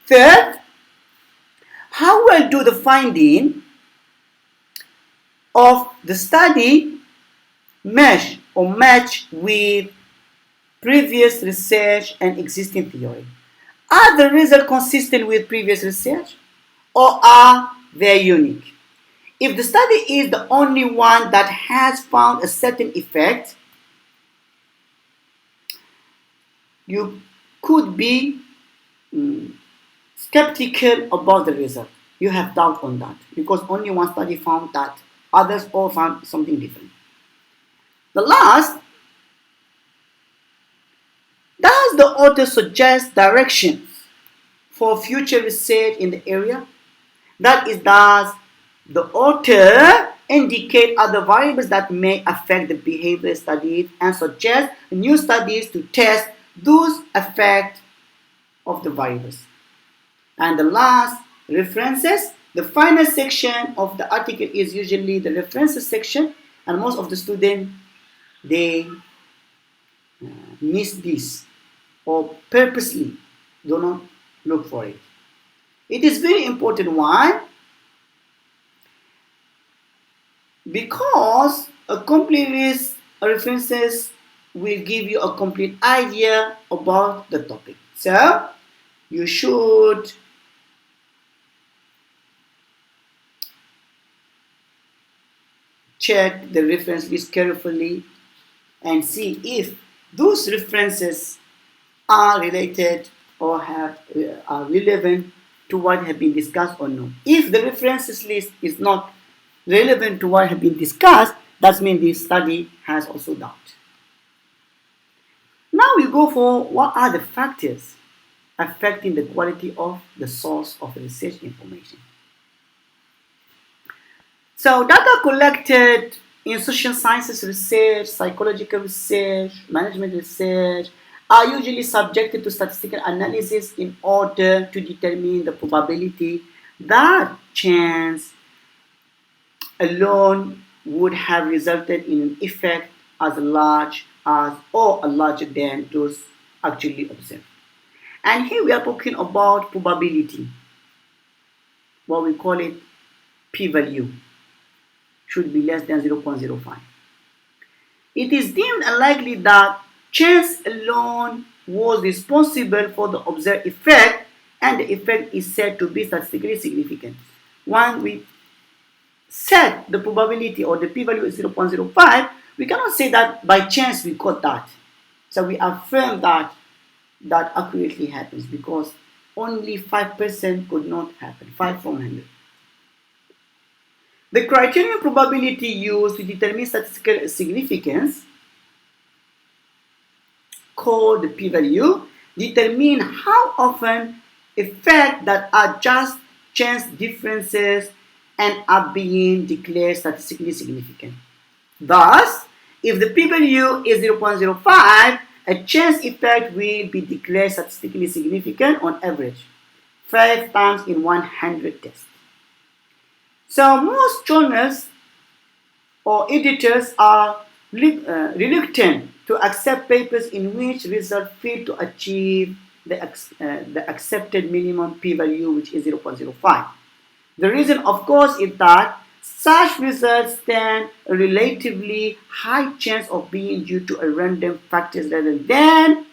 Speaker 1: Third, how well do the finding of the study mesh or match with previous research and existing theory? Are the results consistent with previous research or are they unique? If the study is the only one that has found a certain effect, you could be skeptical about the result. You have doubt on that because only one study found that. Others all found something different. The last, does the author suggest directions for future research in the area? That is, does the author indicate other variables that may affect the behavior studied and suggest new studies to test those effects of the variables? And the last, references. The final section of the article is usually the references section, and most of the students they miss this or purposely do not look for it. It is very important. Why? Because a complete list of references will give you a complete idea about the topic. So you should check the reference list carefully and see if those references are related or are relevant to what has been discussed or not. If the references list is not relevant to what has been discussed, that means the study has also doubt. Now we go for what are the factors affecting the quality of the source of research information. So data collected in social sciences research, psychological research, management research are usually subjected to statistical analysis in order to determine the probability that chance alone would have resulted in an effect as large as or larger than those actually observed. And here we are talking about probability, what we call it p-value, should be less than 0.05. It is deemed unlikely that chance alone was responsible for the observed effect, and the effect is said to be statistically significant. When we set the probability or the p-value is 0.05, we cannot say that by chance we got that. So we affirm that that accurately happens because only 5% could not happen, 5 from 100. The criterion probability used to determine statistical significance, called the p-value, determine how often effects that are just chance differences and are being declared statistically significant. Thus, if the p-value is 0.05, a chance effect will be declared statistically significant on average 5 times in 100 tests. So most journals or editors are reluctant to accept papers in which results fail to achieve the accepted minimum p-value, which is 0.05. The reason, of course, is that such results stand a relatively high chance of being due to a random factors rather than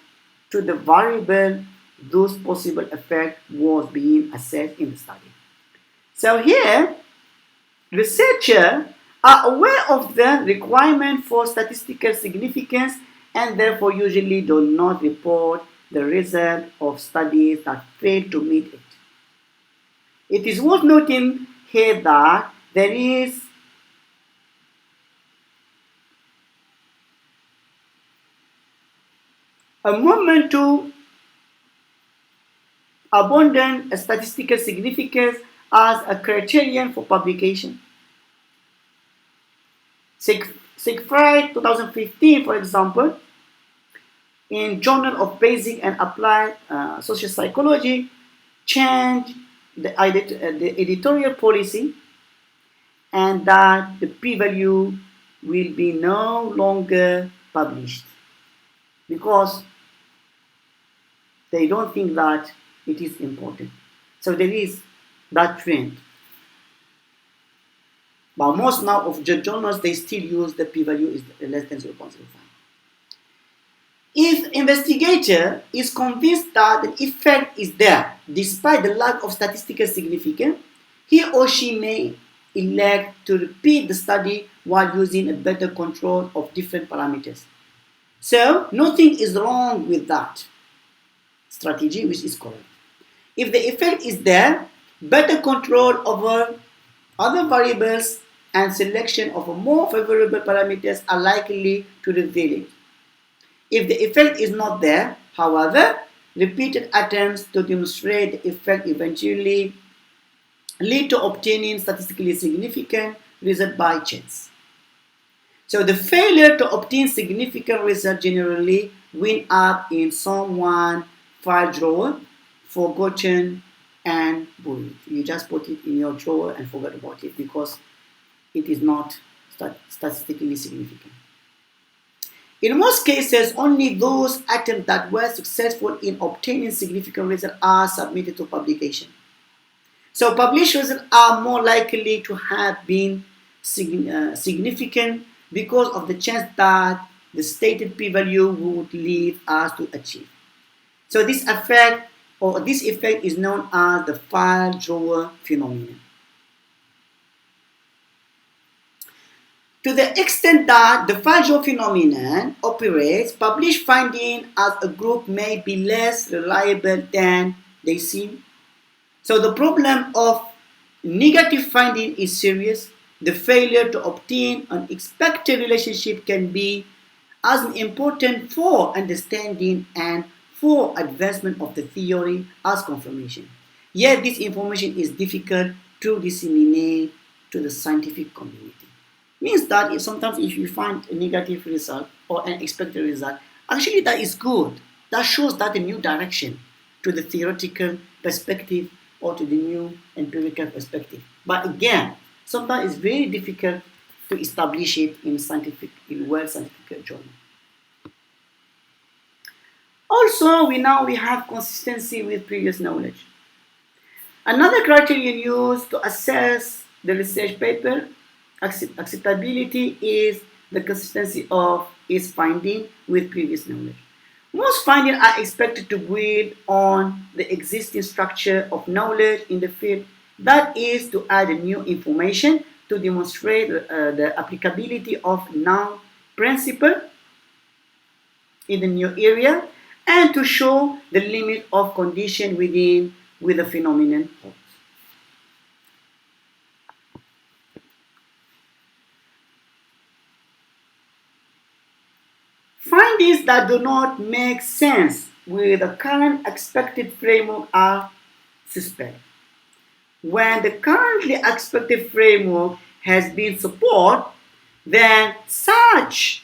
Speaker 1: to the variable those possible effect was being assessed in the study. So here, researchers are aware of the requirement for statistical significance and therefore usually do not report the result of studies that fail to meet it. It is worth noting here that there is a movement to abandon statistical significance as a criterion for publication. Siegfried 2015, for example, in Journal of Basic and Applied Social Psychology, changed the editorial policy and that the p-value will be no longer published because they don't think that it is important. So there is that trend. But most now of the journals, they still use the p-value is less than 0.05. If investigator is convinced that the effect is there despite the lack of statistical significance, he or she may elect to repeat the study while using a better control of different parameters. So nothing is wrong with that strategy, which is correct. If the effect is there, better control over other variables and selection of more favorable parameters are likely to reveal it. If the effect is not there, however, repeated attempts to demonstrate the effect eventually lead to obtaining statistically significant result by chance. So the failure to obtain significant result generally wind up in someone's file drawer, forgotten and buried. You just put it in your drawer and forget about it because it is not statistically significant. In most cases, only those attempts that were successful in obtaining significant results are submitted to publication. So published results are more likely to have been significant because of the chance that the stated p-value would lead us to achieve. So this effect is known as the file drawer phenomenon. To the extent that the file drawer phenomenon operates, published findings as a group may be less reliable than they seem. So the problem of negative finding is serious. The failure to obtain an expected relationship can be as important for understanding and for advancement of the theory as confirmation. Yet this information is difficult to disseminate to the scientific community. Means that sometimes if you find a negative result or an expected result, actually that is good. That shows that a new direction to the theoretical perspective or to the new empirical perspective. But again, sometimes it's very difficult to establish it in well-scientific journal. Also, we have consistency with previous knowledge. Another criterion used to assess the research paper acceptability is the consistency of its finding with previous knowledge. Most findings are expected to build on the existing structure of knowledge in the field, that is, to add new information to demonstrate the applicability of known principle in the new area and to show the limit of condition within the phenomenon holds. Findings that do not make sense with the current expected framework are suspect. When the currently expected framework has been supported, then such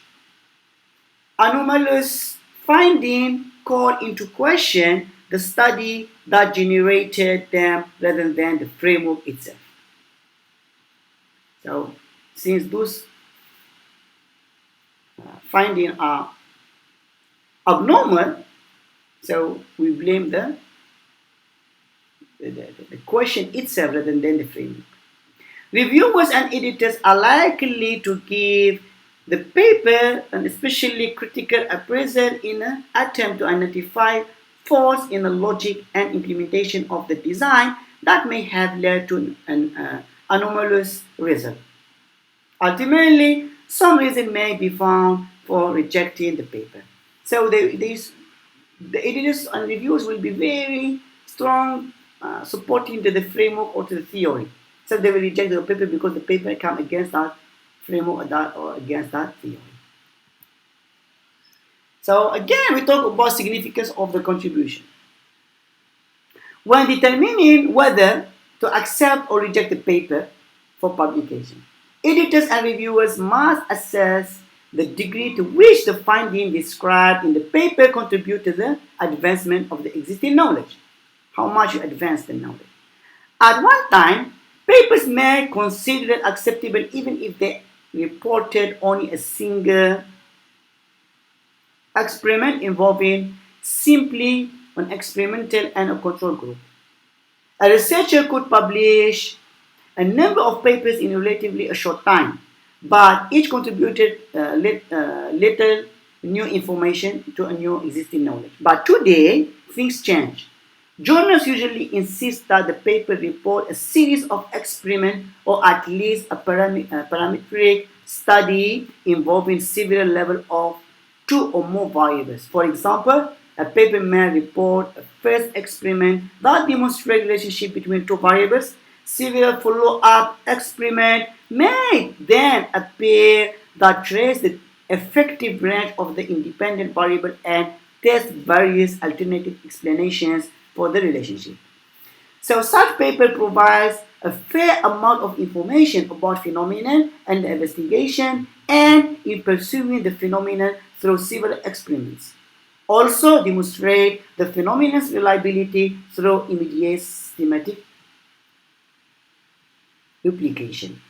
Speaker 1: anomalous findings call into question the study that generated them rather than the framework itself. So, since those findings are abnormal, so we blame the question itself rather than the framework. Reviewers and editors are likely to give the paper an especially critical appraisal in an attempt to identify faults in the logic and implementation of the design that may have led to an anomalous result. Ultimately, some reason may be found for rejecting the paper. So the editors and reviewers will be very strong supporting to the framework or to the theory. So they will reject the paper because the paper come against that framework or against that theory. So again, we talk about significance of the contribution. When determining whether to accept or reject the paper for publication, editors and reviewers must assess the degree to which the findings described in the paper contribute to the advancement of the existing knowledge. How much you advance the knowledge. At one time, papers may consider acceptable even if they reported only a single experiment involving simply an experimental and a control group. A researcher could publish a number of papers in relatively a short time, but each contributed little new information to a new existing knowledge. But today, things change. Journals usually insist that the paper report a series of experiments or at least a parametric study involving several levels of two or more variables. For example, a paper may report a first experiment that demonstrates relationship between two variables. Several follow-up experiments may then appear that trace the effective range of the independent variable and test various alternative explanations for the relationship. So such paper provides a fair amount of information about phenomenon and the investigation and in pursuing the phenomenon through several experiments. Also demonstrate the phenomenon's reliability through immediate systematic replication.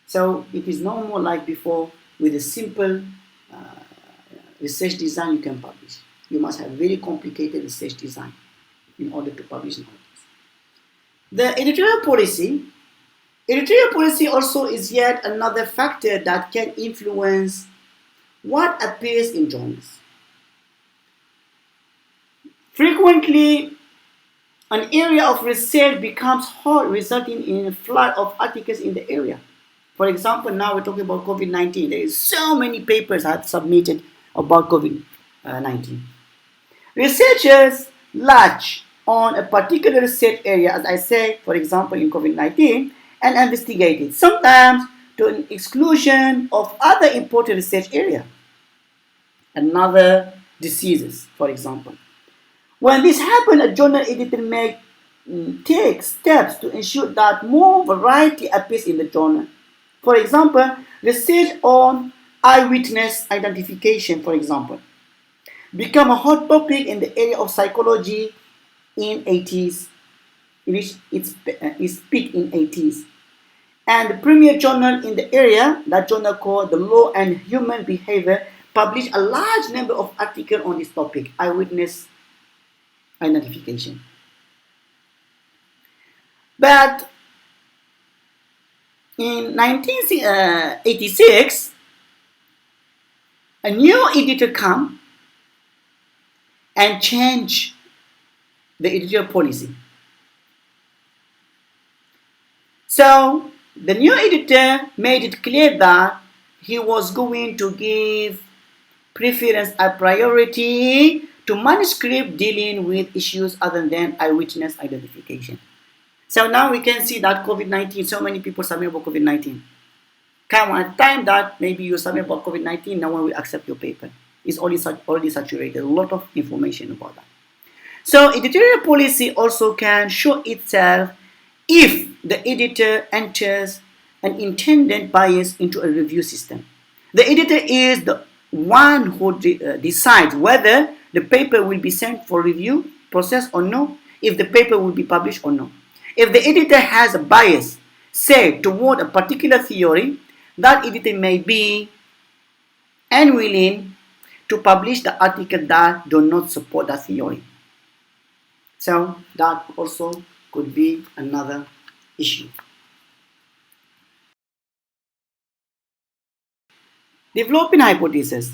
Speaker 1: So it is no more like before with a simple research design you can publish. You must have very complicated research design in order to publish nowadays. The editorial policy also is yet another factor that can influence what appears in journals. Frequently, an area of research becomes hot, resulting in a flood of articles in the area. For example, now we're talking about COVID-19. There is so many papers I have submitted about COVID-19. Researchers large on a particular research area, as I say, for example, in COVID-19, and investigate it, sometimes to an exclusion of other important research areas and other diseases, for example. When this happens, a journal editor may take steps to ensure that more variety appears in the journal. For example, research on eyewitness identification, for example, became a hot topic in the area of psychology in 80s. It reached its peak in 80s. And the premier journal in the area, that journal called The Law and Human Behavior, published a large number of articles on this topic, eyewitness identification. But in 1986, a new editor came and changed the editorial policy. So the new editor made it clear that he was going to give preference and priority to manuscript dealing with issues other than eyewitness identification. So now we can see that COVID-19, so many people submit about COVID-19. Come a time that maybe you submit about COVID-19, no one will accept your paper. It's already saturated, a lot of information about that. So editorial policy also can show itself if the editor enters an intended bias into a review system. The editor is the one who decides whether the paper will be sent for review process or no, if the paper will be published or no. If the editor has a bias, say, toward a particular theory, that editor may be unwilling to publish the article that do not support that theory. So that also could be another issue. Developing hypothesis.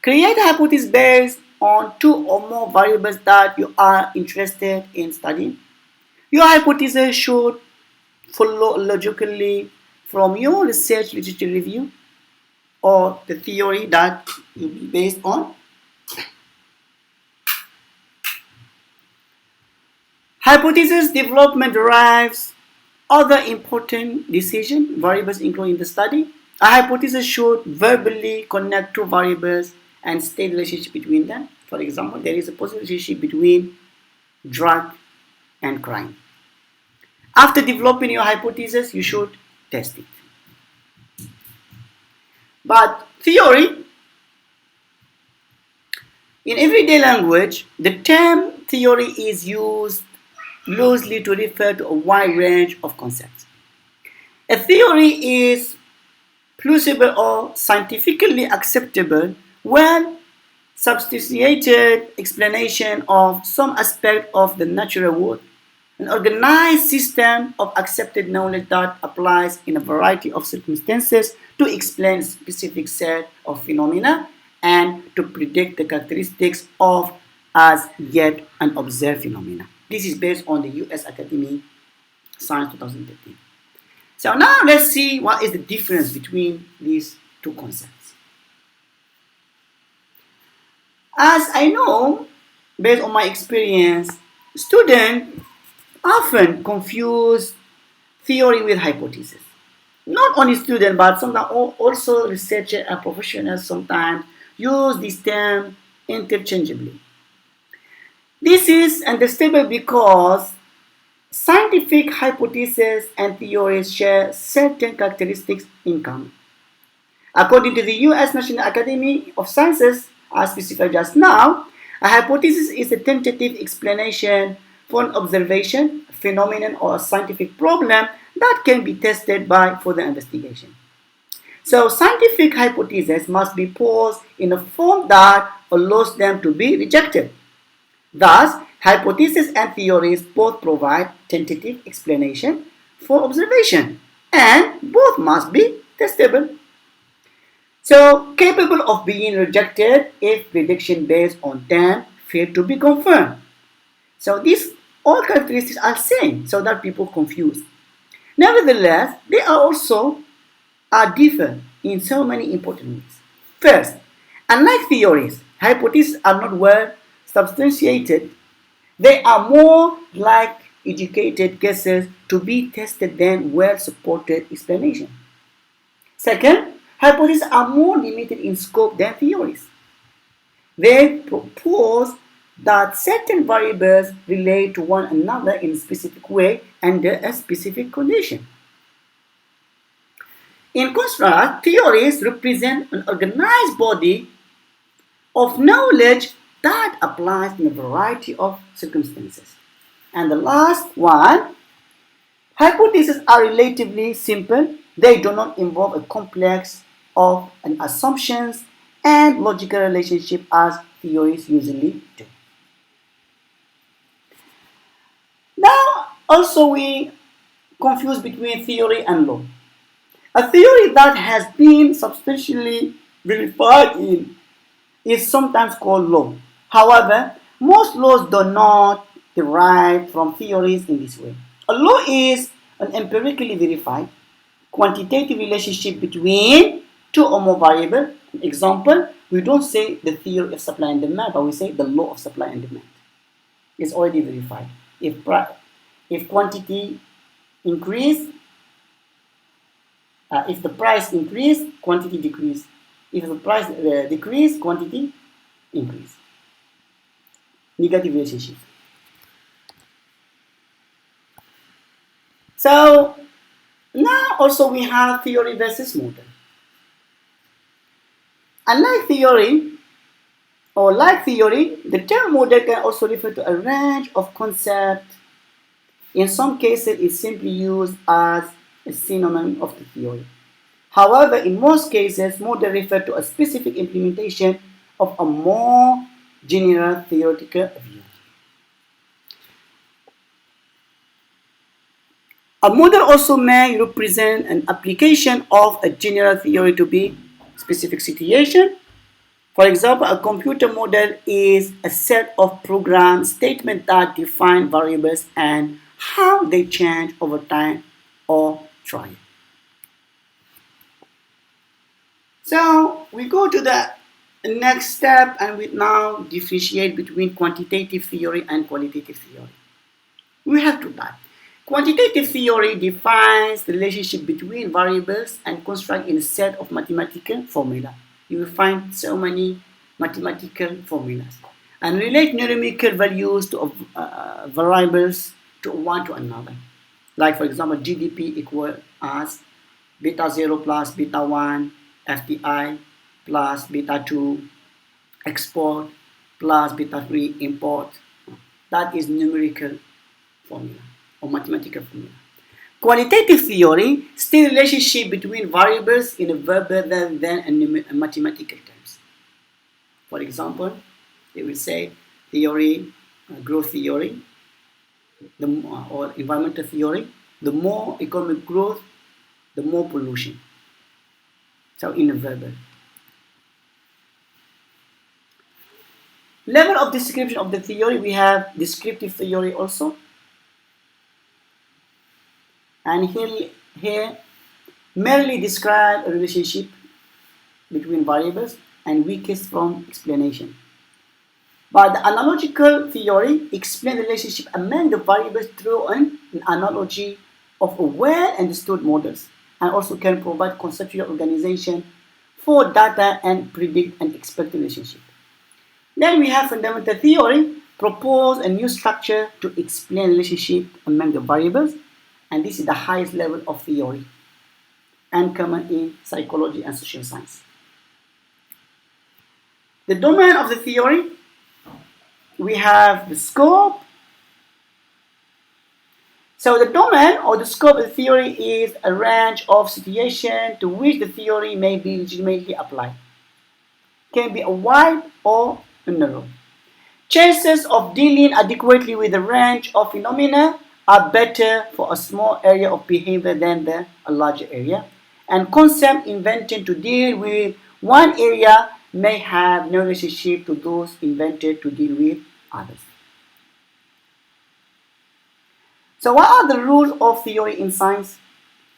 Speaker 1: Create a hypothesis based on two or more variables that you are interested in studying. Your hypothesis should follow logically from your research literature review or the theory that you be based on. Hypothesis development derives other important decision variables included in the study. A hypothesis should verbally connect two variables and state relationship between them. For example, there is a possible relationship between drug and crime. After developing your hypothesis, you should test it. But theory, in everyday language, the term theory is used loosely to refer to a wide range of concepts. A theory is plausible or scientifically acceptable when substantiated explanation of some aspect of the natural world, an organized system of accepted knowledge that applies in a variety of circumstances to explain a specific set of phenomena and to predict the characteristics of as yet unobserved phenomena. This is based on the US Academy Science 2013. So now let's see what is the difference between these two concepts. As I know, based on my experience, students often confuse theory with hypothesis. Not only students, but sometimes also researchers and professionals sometimes use this term interchangeably. This is understandable because scientific hypotheses and theories share certain characteristics in common. According to the US National Academy of Sciences, as specified just now, a hypothesis is a tentative explanation for an observation, phenomenon, or a scientific problem that can be tested by further investigation. So scientific hypotheses must be posed in a form that allows them to be rejected. Thus, hypotheses and theories both provide tentative explanation for observation, and both must be testable. So, capable of being rejected if prediction based on them fail to be confirmed. So, these all characteristics are same, so that people confuse. Nevertheless, they are also differ in so many important ways. First, unlike theories, hypotheses are not well substantiated. They are more like educated guesses to be tested than well-supported explanation. Second, hypotheses are more limited in scope than theories. They propose that certain variables relate to one another in a specific way under a specific condition. In contrast, theories represent an organized body of knowledge that applies in a variety of circumstances. And the last one, hypotheses are relatively simple. They do not involve a complex of assumptions and logical relationship as theories usually do. Now, also we confuse between theory and law. A theory that has been substantially verified is sometimes called law. However, most laws do not derive from theories in this way. A law is an empirically verified quantitative relationship between two or more variables. Example, we don't say the theory of supply and demand, but we say the law of supply and demand. It's already verified. If quantity increase, if the price increase, quantity decrease. If the price decrease, quantity increase. Negative relationship. So now also we have theory versus model. Unlike theory, or like theory, the term model can also refer to a range of concepts. In some cases, it's simply used as a synonym of the theory. However, in most cases, model refer to a specific implementation of a more general theoretical view. A model also may represent an application of a general theory to be specific situation. For example, a computer model is a set of program statements that define variables and how they change over time or trial. So we go to the next step and we now differentiate between quantitative theory and qualitative theory. We have to that. Quantitative theory defines the relationship between variables and constructs a set of mathematical formula. You will find so many mathematical formulas and relate numerical values to variables to one to another. Like for example, GDP equal as beta 0 plus beta 1, FDI plus beta 2, export plus beta 3, import. That is numerical formula or mathematical formula. Qualitative theory still relationship between variables in a verbal than in mathematical terms. For example, they will say theory, growth theory, or environmental theory. The more economic growth, the more pollution. So in a verbal. Level of description of the theory, we have descriptive theory also. And here merely describe a relationship between variables and weakest from explanation. But the analogical theory explains the relationship among the variables through an analogy of well understood models and also can provide conceptual organization for data and predict an expected relationship. Then we have fundamental theory, propose a new structure to explain relationship among the variables, and this is the highest level of theory and common in psychology and social science. The domain of the theory, we have the scope. So the domain or the scope of the theory is a range of situations to which the theory may be legitimately applied. Can be a wide or a narrow. Chances of dealing adequately with a range of phenomena are better for a small area of behavior than a larger area, and concepts invented to deal with one area may have no relationship to those invented to deal with others. So what are the rules of theory in science?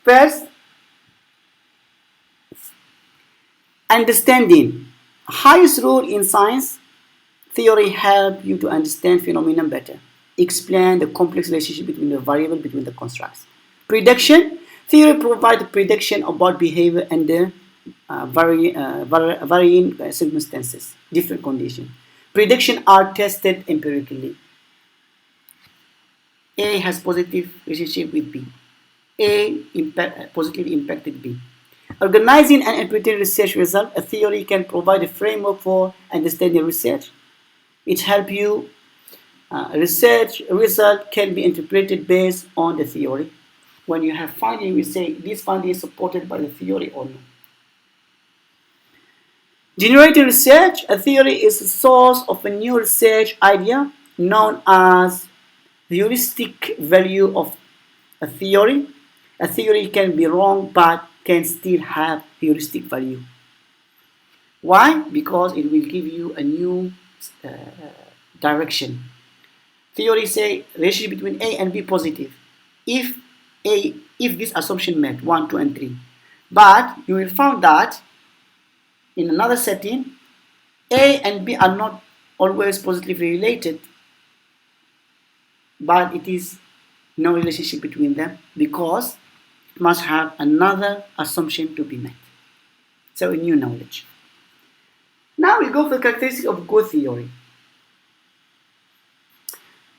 Speaker 1: First, understanding. Highest rule in science, theory help you to understand phenomena better. Explain the complex relationship between the variable between the constructs. Prediction. Theory provides prediction about behavior under varying circumstances, different conditions. Prediction are tested empirically. A has positive relationship with B. A positively impacted B. Organizing and interpreting research results, a theory can provide a framework for understanding research. It helps you. Research result can be interpreted based on the theory. When you have finding, we say this finding is supported by the theory or not. Generating research, a theory is the source of a new research idea known as the heuristic value of a theory. A theory can be wrong but can still have heuristic value. Why? Because it will give you a new direction. Theory say relationship between A and B positive. If this assumption met 1, 2, and 3. But you will find that in another setting, A and B are not always positively related, but it is no relationship between them because it must have another assumption to be met. So a new knowledge. Now we go for the characteristics of good theory.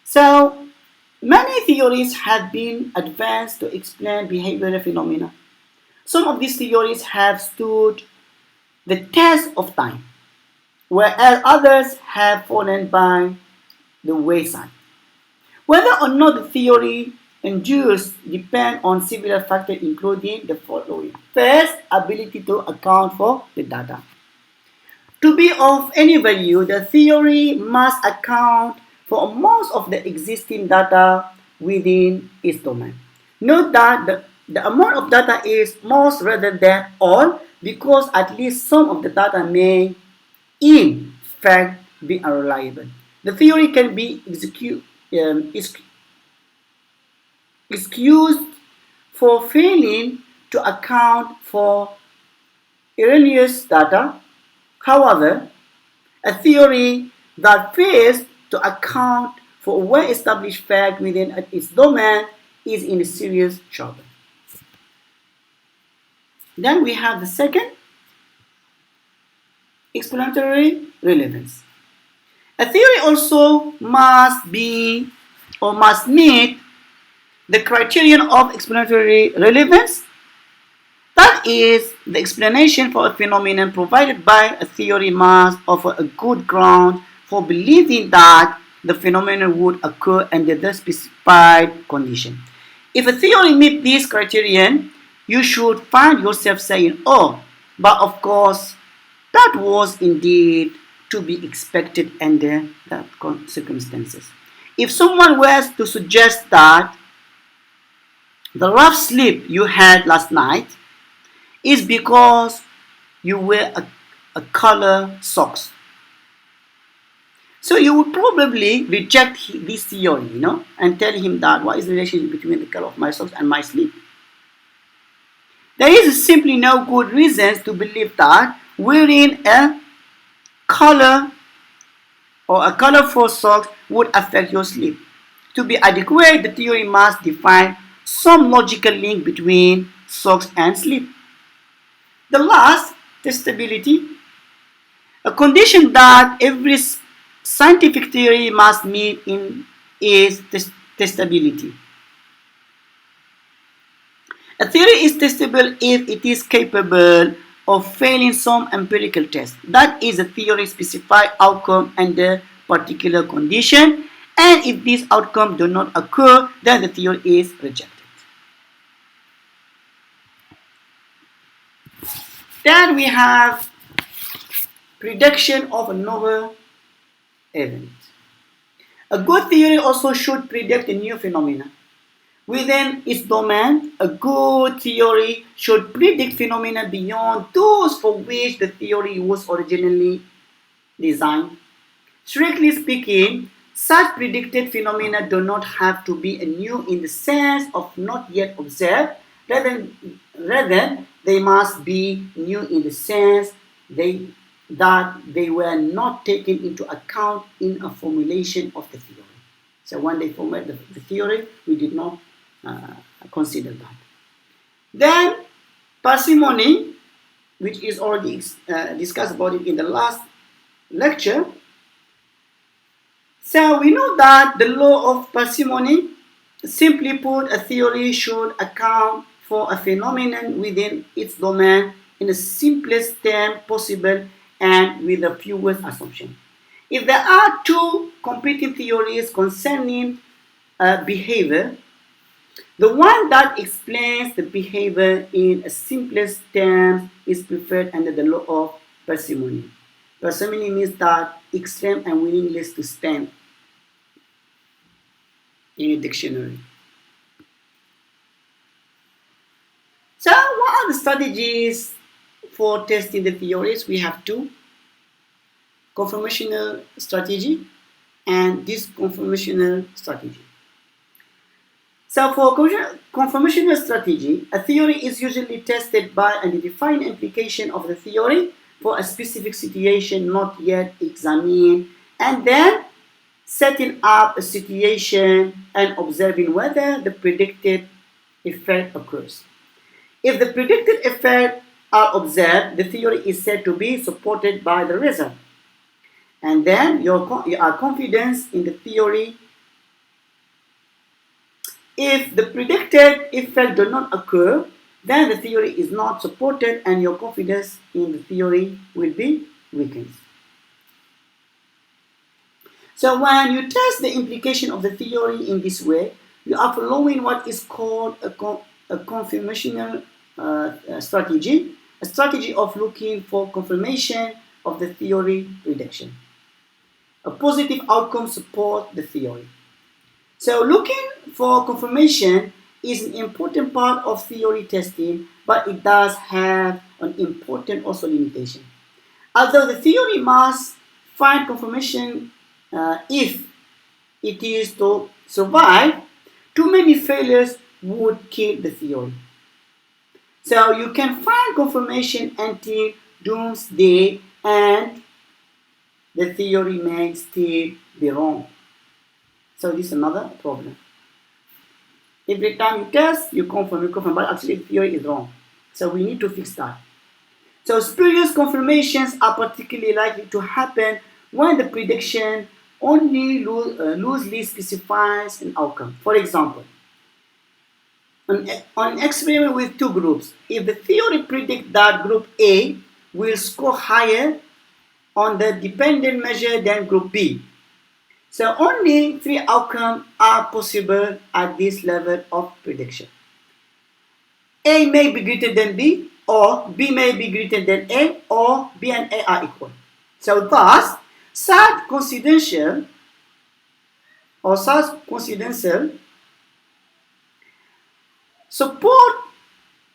Speaker 1: So many theories have been advanced to explain behavioral phenomena. Some of these theories have stood the test of time, whereas others have fallen by the wayside. Whether or not the theory endures depends on several factors including the following. First, ability to account for the data. To be of any value, the theory must account for most of the existing data within its domain. Note that the amount of data is most rather than all because at least some of the data may in fact be unreliable. The theory can be excused for failing to account for erroneous data. However, a theory that fails to account for a well-established fact within its domain is in serious trouble. Then we have the second, explanatory relevance. A theory also must be or must meet the criterion of explanatory relevance. That is, the explanation for a phenomenon provided by a theory must offer a good ground for believing that the phenomenon would occur under the specified condition. If a theory meets this criterion, you should find yourself saying, oh, but of course, that was indeed to be expected under that circumstances. If someone was to suggest that the rough sleep you had last night is because you wear a color socks, so you would probably reject this theory, and tell him that what is the relationship between the color of my socks and my sleep? There is simply no good reasons to believe that wearing a color or a colorful socks would affect your sleep. To be adequate, the theory must define some logical link between socks and sleep. The last, testability, a condition that every scientific theory must meet in is testability. A theory is testable if it is capable of failing some empirical test. That is a theory-specified outcome under particular condition, and if this outcome does not occur, then the theory is rejected. Then we have prediction of a novel event. A good theory also should predict a new phenomenon. Within its domain, a good theory should predict phenomena beyond those for which the theory was originally designed. Strictly speaking, such predicted phenomena do not have to be new in the sense of not yet observed. Rather, they must be new in the sense that they were not taken into account in a formulation of the theory. So when they formulated the theory, we did not consider that. Then parsimony, which is already discussed about it in the last lecture. So we know that the law of parsimony, simply put, a theory should account for a phenomenon within its domain in the simplest term possible and with the fewest assumptions. If there are two competing theories concerning behavior, the one that explains the behavior in a simplest terms is preferred under the law of parsimony. Parsimony means that extreme unwillingness to spend in a dictionary. So what are the strategies for testing the theories? We have two: conformational strategy and disconformational strategy. So for conformational strategy, a theory is usually tested by a defined implication of the theory for a specific situation not yet examined, and then setting up a situation and observing whether the predicted effect occurs. If the predicted effects are observed, the theory is said to be supported by the result. And then your confidence in the theory. If the predicted effect does not occur, then the theory is not supported and your confidence in the theory will be weakened. So when you test the implication of the theory in this way, you are following what is called a confirmational strategy, a strategy of looking for confirmation of the theory prediction. A positive outcome supports the theory. So looking for confirmation is an important part of theory testing, but it does have an important also limitation. Although the theory must find confirmation if it is to survive, too many failures would kill the theory. So you can find confirmation until doomsday, and the theory may still be wrong. So this is another problem. Every time you test, you confirm, but actually the theory is wrong. So we need to fix that. So spurious confirmations are particularly likely to happen when the prediction only loosely specifies an outcome. For example, on an experiment with two groups, if the theory predicts that group A will score higher on the dependent measure than group B, so only three outcomes are possible at this level of prediction. A may be greater than B, or B may be greater than A, or B and A are equal. So thus, such coincidental support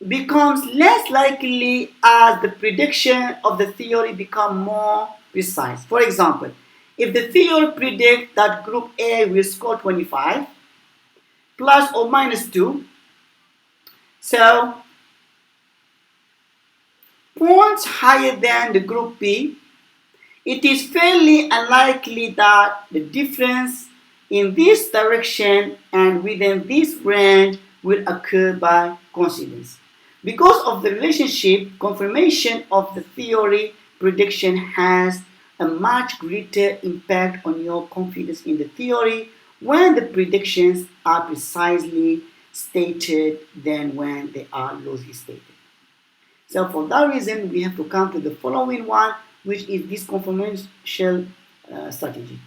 Speaker 1: becomes less likely as the prediction of the theory become more precise. For example, if the theory predicts that group A will score 25 plus or minus 2, so points higher than the group B, it is fairly unlikely that the difference in this direction and within this range will occur by coincidence. Because of the relationship, confirmation of the theory prediction has a much greater impact on your confidence in the theory when the predictions are precisely stated than when they are loosely stated. So for that reason, we have to come to the following one, which is this confirmation strategy.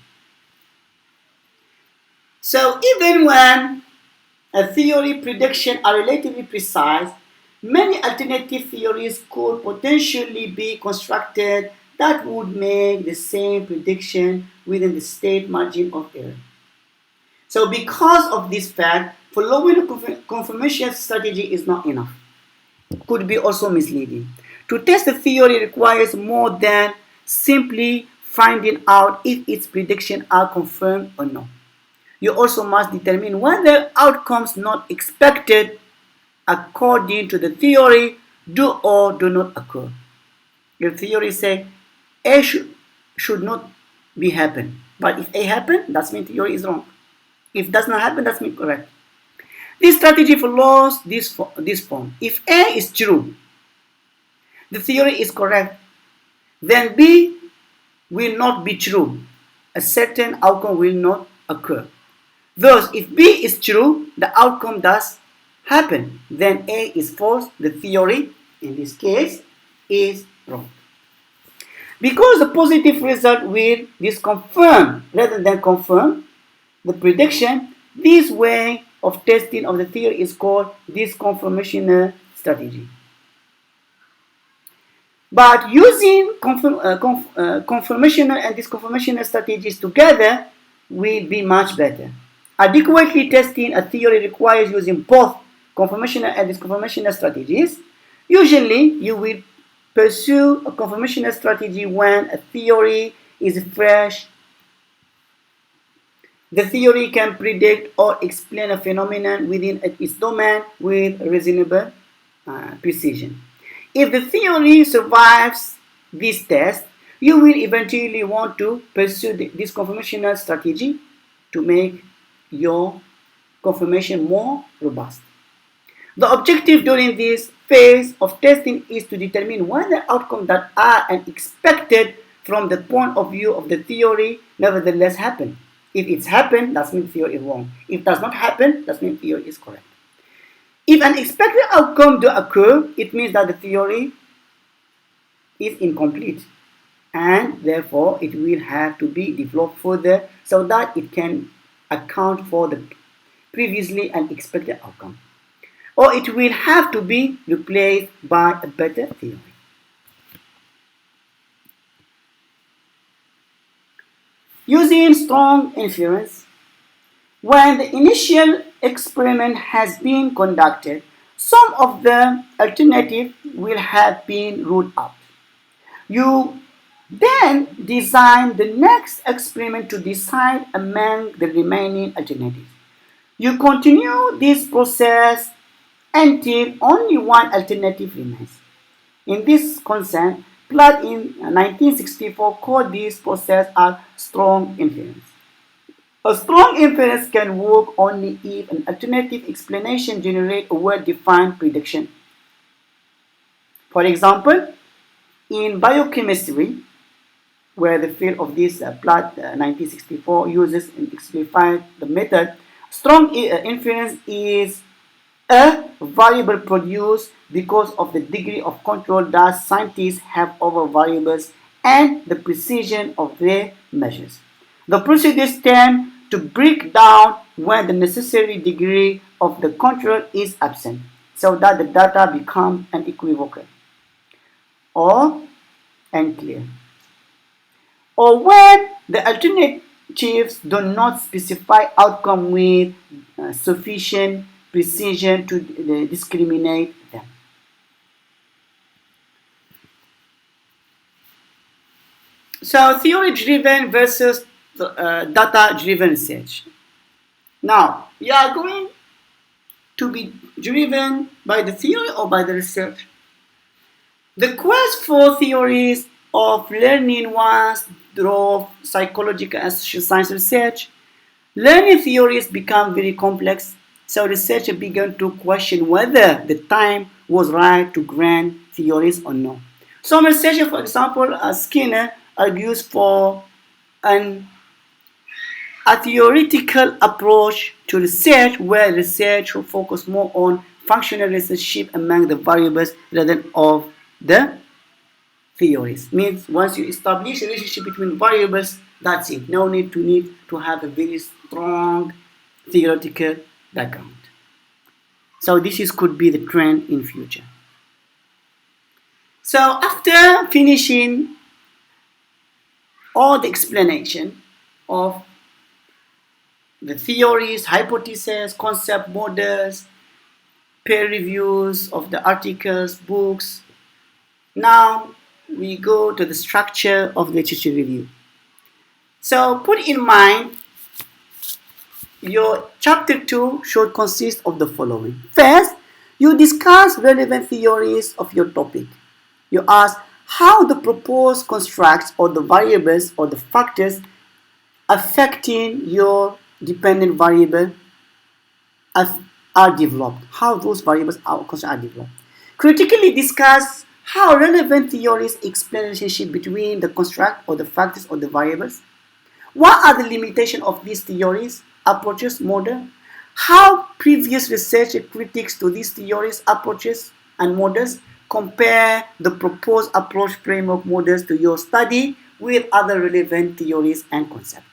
Speaker 1: So even when a theory prediction are relatively precise, many alternative theories could potentially be constructed that would make the same prediction within the state margin of error. So because of this fact, following a confirmation strategy is not enough. Could be also misleading. To test a theory requires more than simply finding out if its predictions are confirmed or not. You also must determine whether outcomes not expected according to the theory do or do not occur. If theory says A should not be happen, but if A happen, that means theory is wrong. If does not happen, that means correct. This strategy follows this form. If A is true, the theory is correct, then B will not be true. A certain outcome will not occur. Thus, if B is true, the outcome does happen. Then A is false, the theory, in this case, is wrong. Because the positive result will disconfirm rather than confirm the prediction, this way of testing of the theory is called disconfirmational strategy. But using confirmational and disconfirmational strategies together will be much better. Adequately testing a theory requires using both confirmational and disconfirmational strategies. Usually, you will pursue a confirmational strategy when a theory is fresh. The theory can predict or explain a phenomenon within its domain with reasonable precision. If the theory survives this test, you will eventually want to pursue this confirmational strategy to make your confirmation more robust. The objective during this phase of testing is to determine whether outcomes that are unexpected from the point of view of the theory nevertheless happen. If it's happened, that means theory is wrong. If it does not happen, that means theory is correct. If an expected outcome do occur, it means that the theory is incomplete, and therefore it will have to be developed further so that it can account for the previously unexpected outcome. Or it will have to be replaced by a better theory. Using strong inference, when the initial experiment has been conducted, some of the alternatives will have been ruled out. You then design the next experiment to decide among the remaining alternatives. You continue this process until only one alternative remains. In this concept, Platt in 1964 called this process as strong inference. A strong inference can work only if an alternative explanation generates a well-defined prediction. For example, in biochemistry, where the field of this Platt 1964 uses and exemplifies the method, strong inference is a variable produced because of the degree of control that scientists have over variables and the precision of their measures. The procedures tend to break down when the necessary degree of the control is absent, so that the data become unequivocal or unclear, or when the alternatives do not specify outcome with sufficient precision to discriminate them. So theory-driven versus data-driven research. Now, you are going to be driven by the theory or by the research. The quest for theories of learning once drove psychological and social science research. Learning theories become very complex, so researchers began to question whether the time was right to grant theories or not. Some researchers, for example, Skinner, argues for a theoretical approach to research where research will focus more on functional relationship among the variables rather than of the theories. Means once you establish a relationship between variables, that's it. No need to have a very strong theoretical background. So this could be the trend in future. So after finishing all the explanation of the theories, hypotheses, concept models, peer reviews of the articles, books, now we go to the structure of the literature review. So put in mind, your chapter 2 should consist of the following. First, you discuss relevant theories of your topic. You ask how the proposed constructs or the variables or the factors affecting your dependent variable are developed. How those variables are developed. Critically discuss how relevant theories explain the relationship between the construct or the factors or the variables. What are the limitations of these theories, approaches, model? How previous research critics to these theories, approaches, and models compare the proposed approach framework models to your study with other relevant theories and concepts.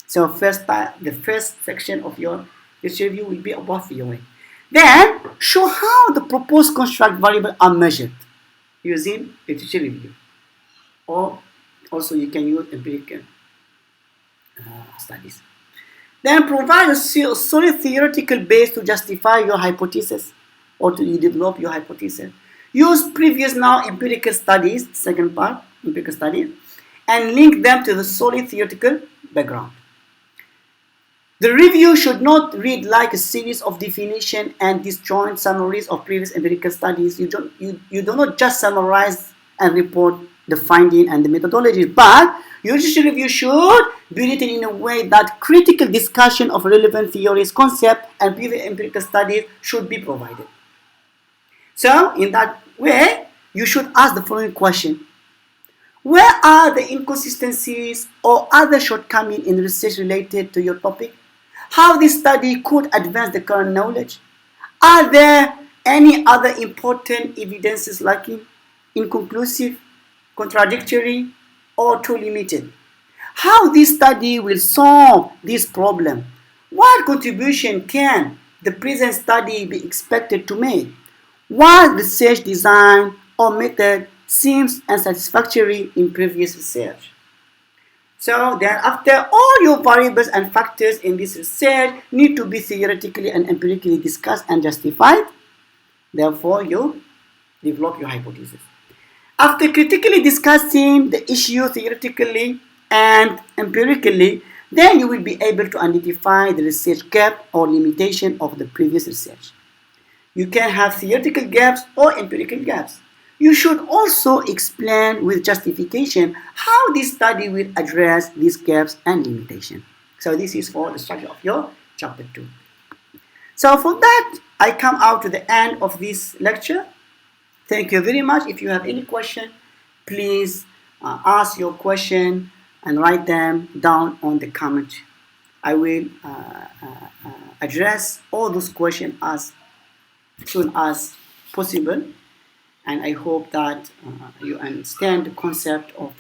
Speaker 1: So the first section of your literature review will be about theory. Then show how the proposed construct variables are measured using literature review. Or also you can use empirical studies. Then provide a solid theoretical base to justify your hypothesis or to develop your hypothesis. Use previous now empirical studies, second part, empirical studies, and link them to the solid theoretical background. The review should not read like a series of definition and disjoint summaries of previous empirical studies. You do not just summarize and report the finding and the methodology, but your literature review should be written in a way that critical discussion of relevant theories, concepts, and previous empirical studies should be provided. So, in that way, you should ask the following question. Where are the inconsistencies or other shortcomings in research related to your topic? How this study could advance the current knowledge? Are there any other important evidences lacking, inconclusive, contradictory, or too limited? How this study will solve this problem? What contribution can the present study be expected to make? What research design or method seems unsatisfactory in previous research? So then after all your variables and factors in this research need to be theoretically and empirically discussed and justified, therefore you develop your hypothesis. After critically discussing the issue theoretically and empirically, then you will be able to identify the research gap or limitation of the previous research. You can have theoretical gaps or empirical gaps. You should also explain with justification how this study will address these gaps and limitations. So this is for the structure of your chapter 2. So for that, I come out to the end of this lecture. Thank you very much. If you have any question, please ask your question and write them down on the comment. I will address all those questions as soon as possible, and I hope that you understand the concept of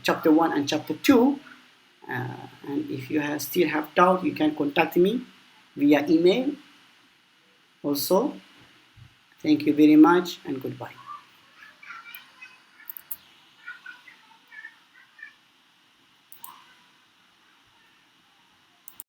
Speaker 1: chapter 1 and chapter 2. And if you still have doubt, you can contact me via email also. Thank you very much and goodbye.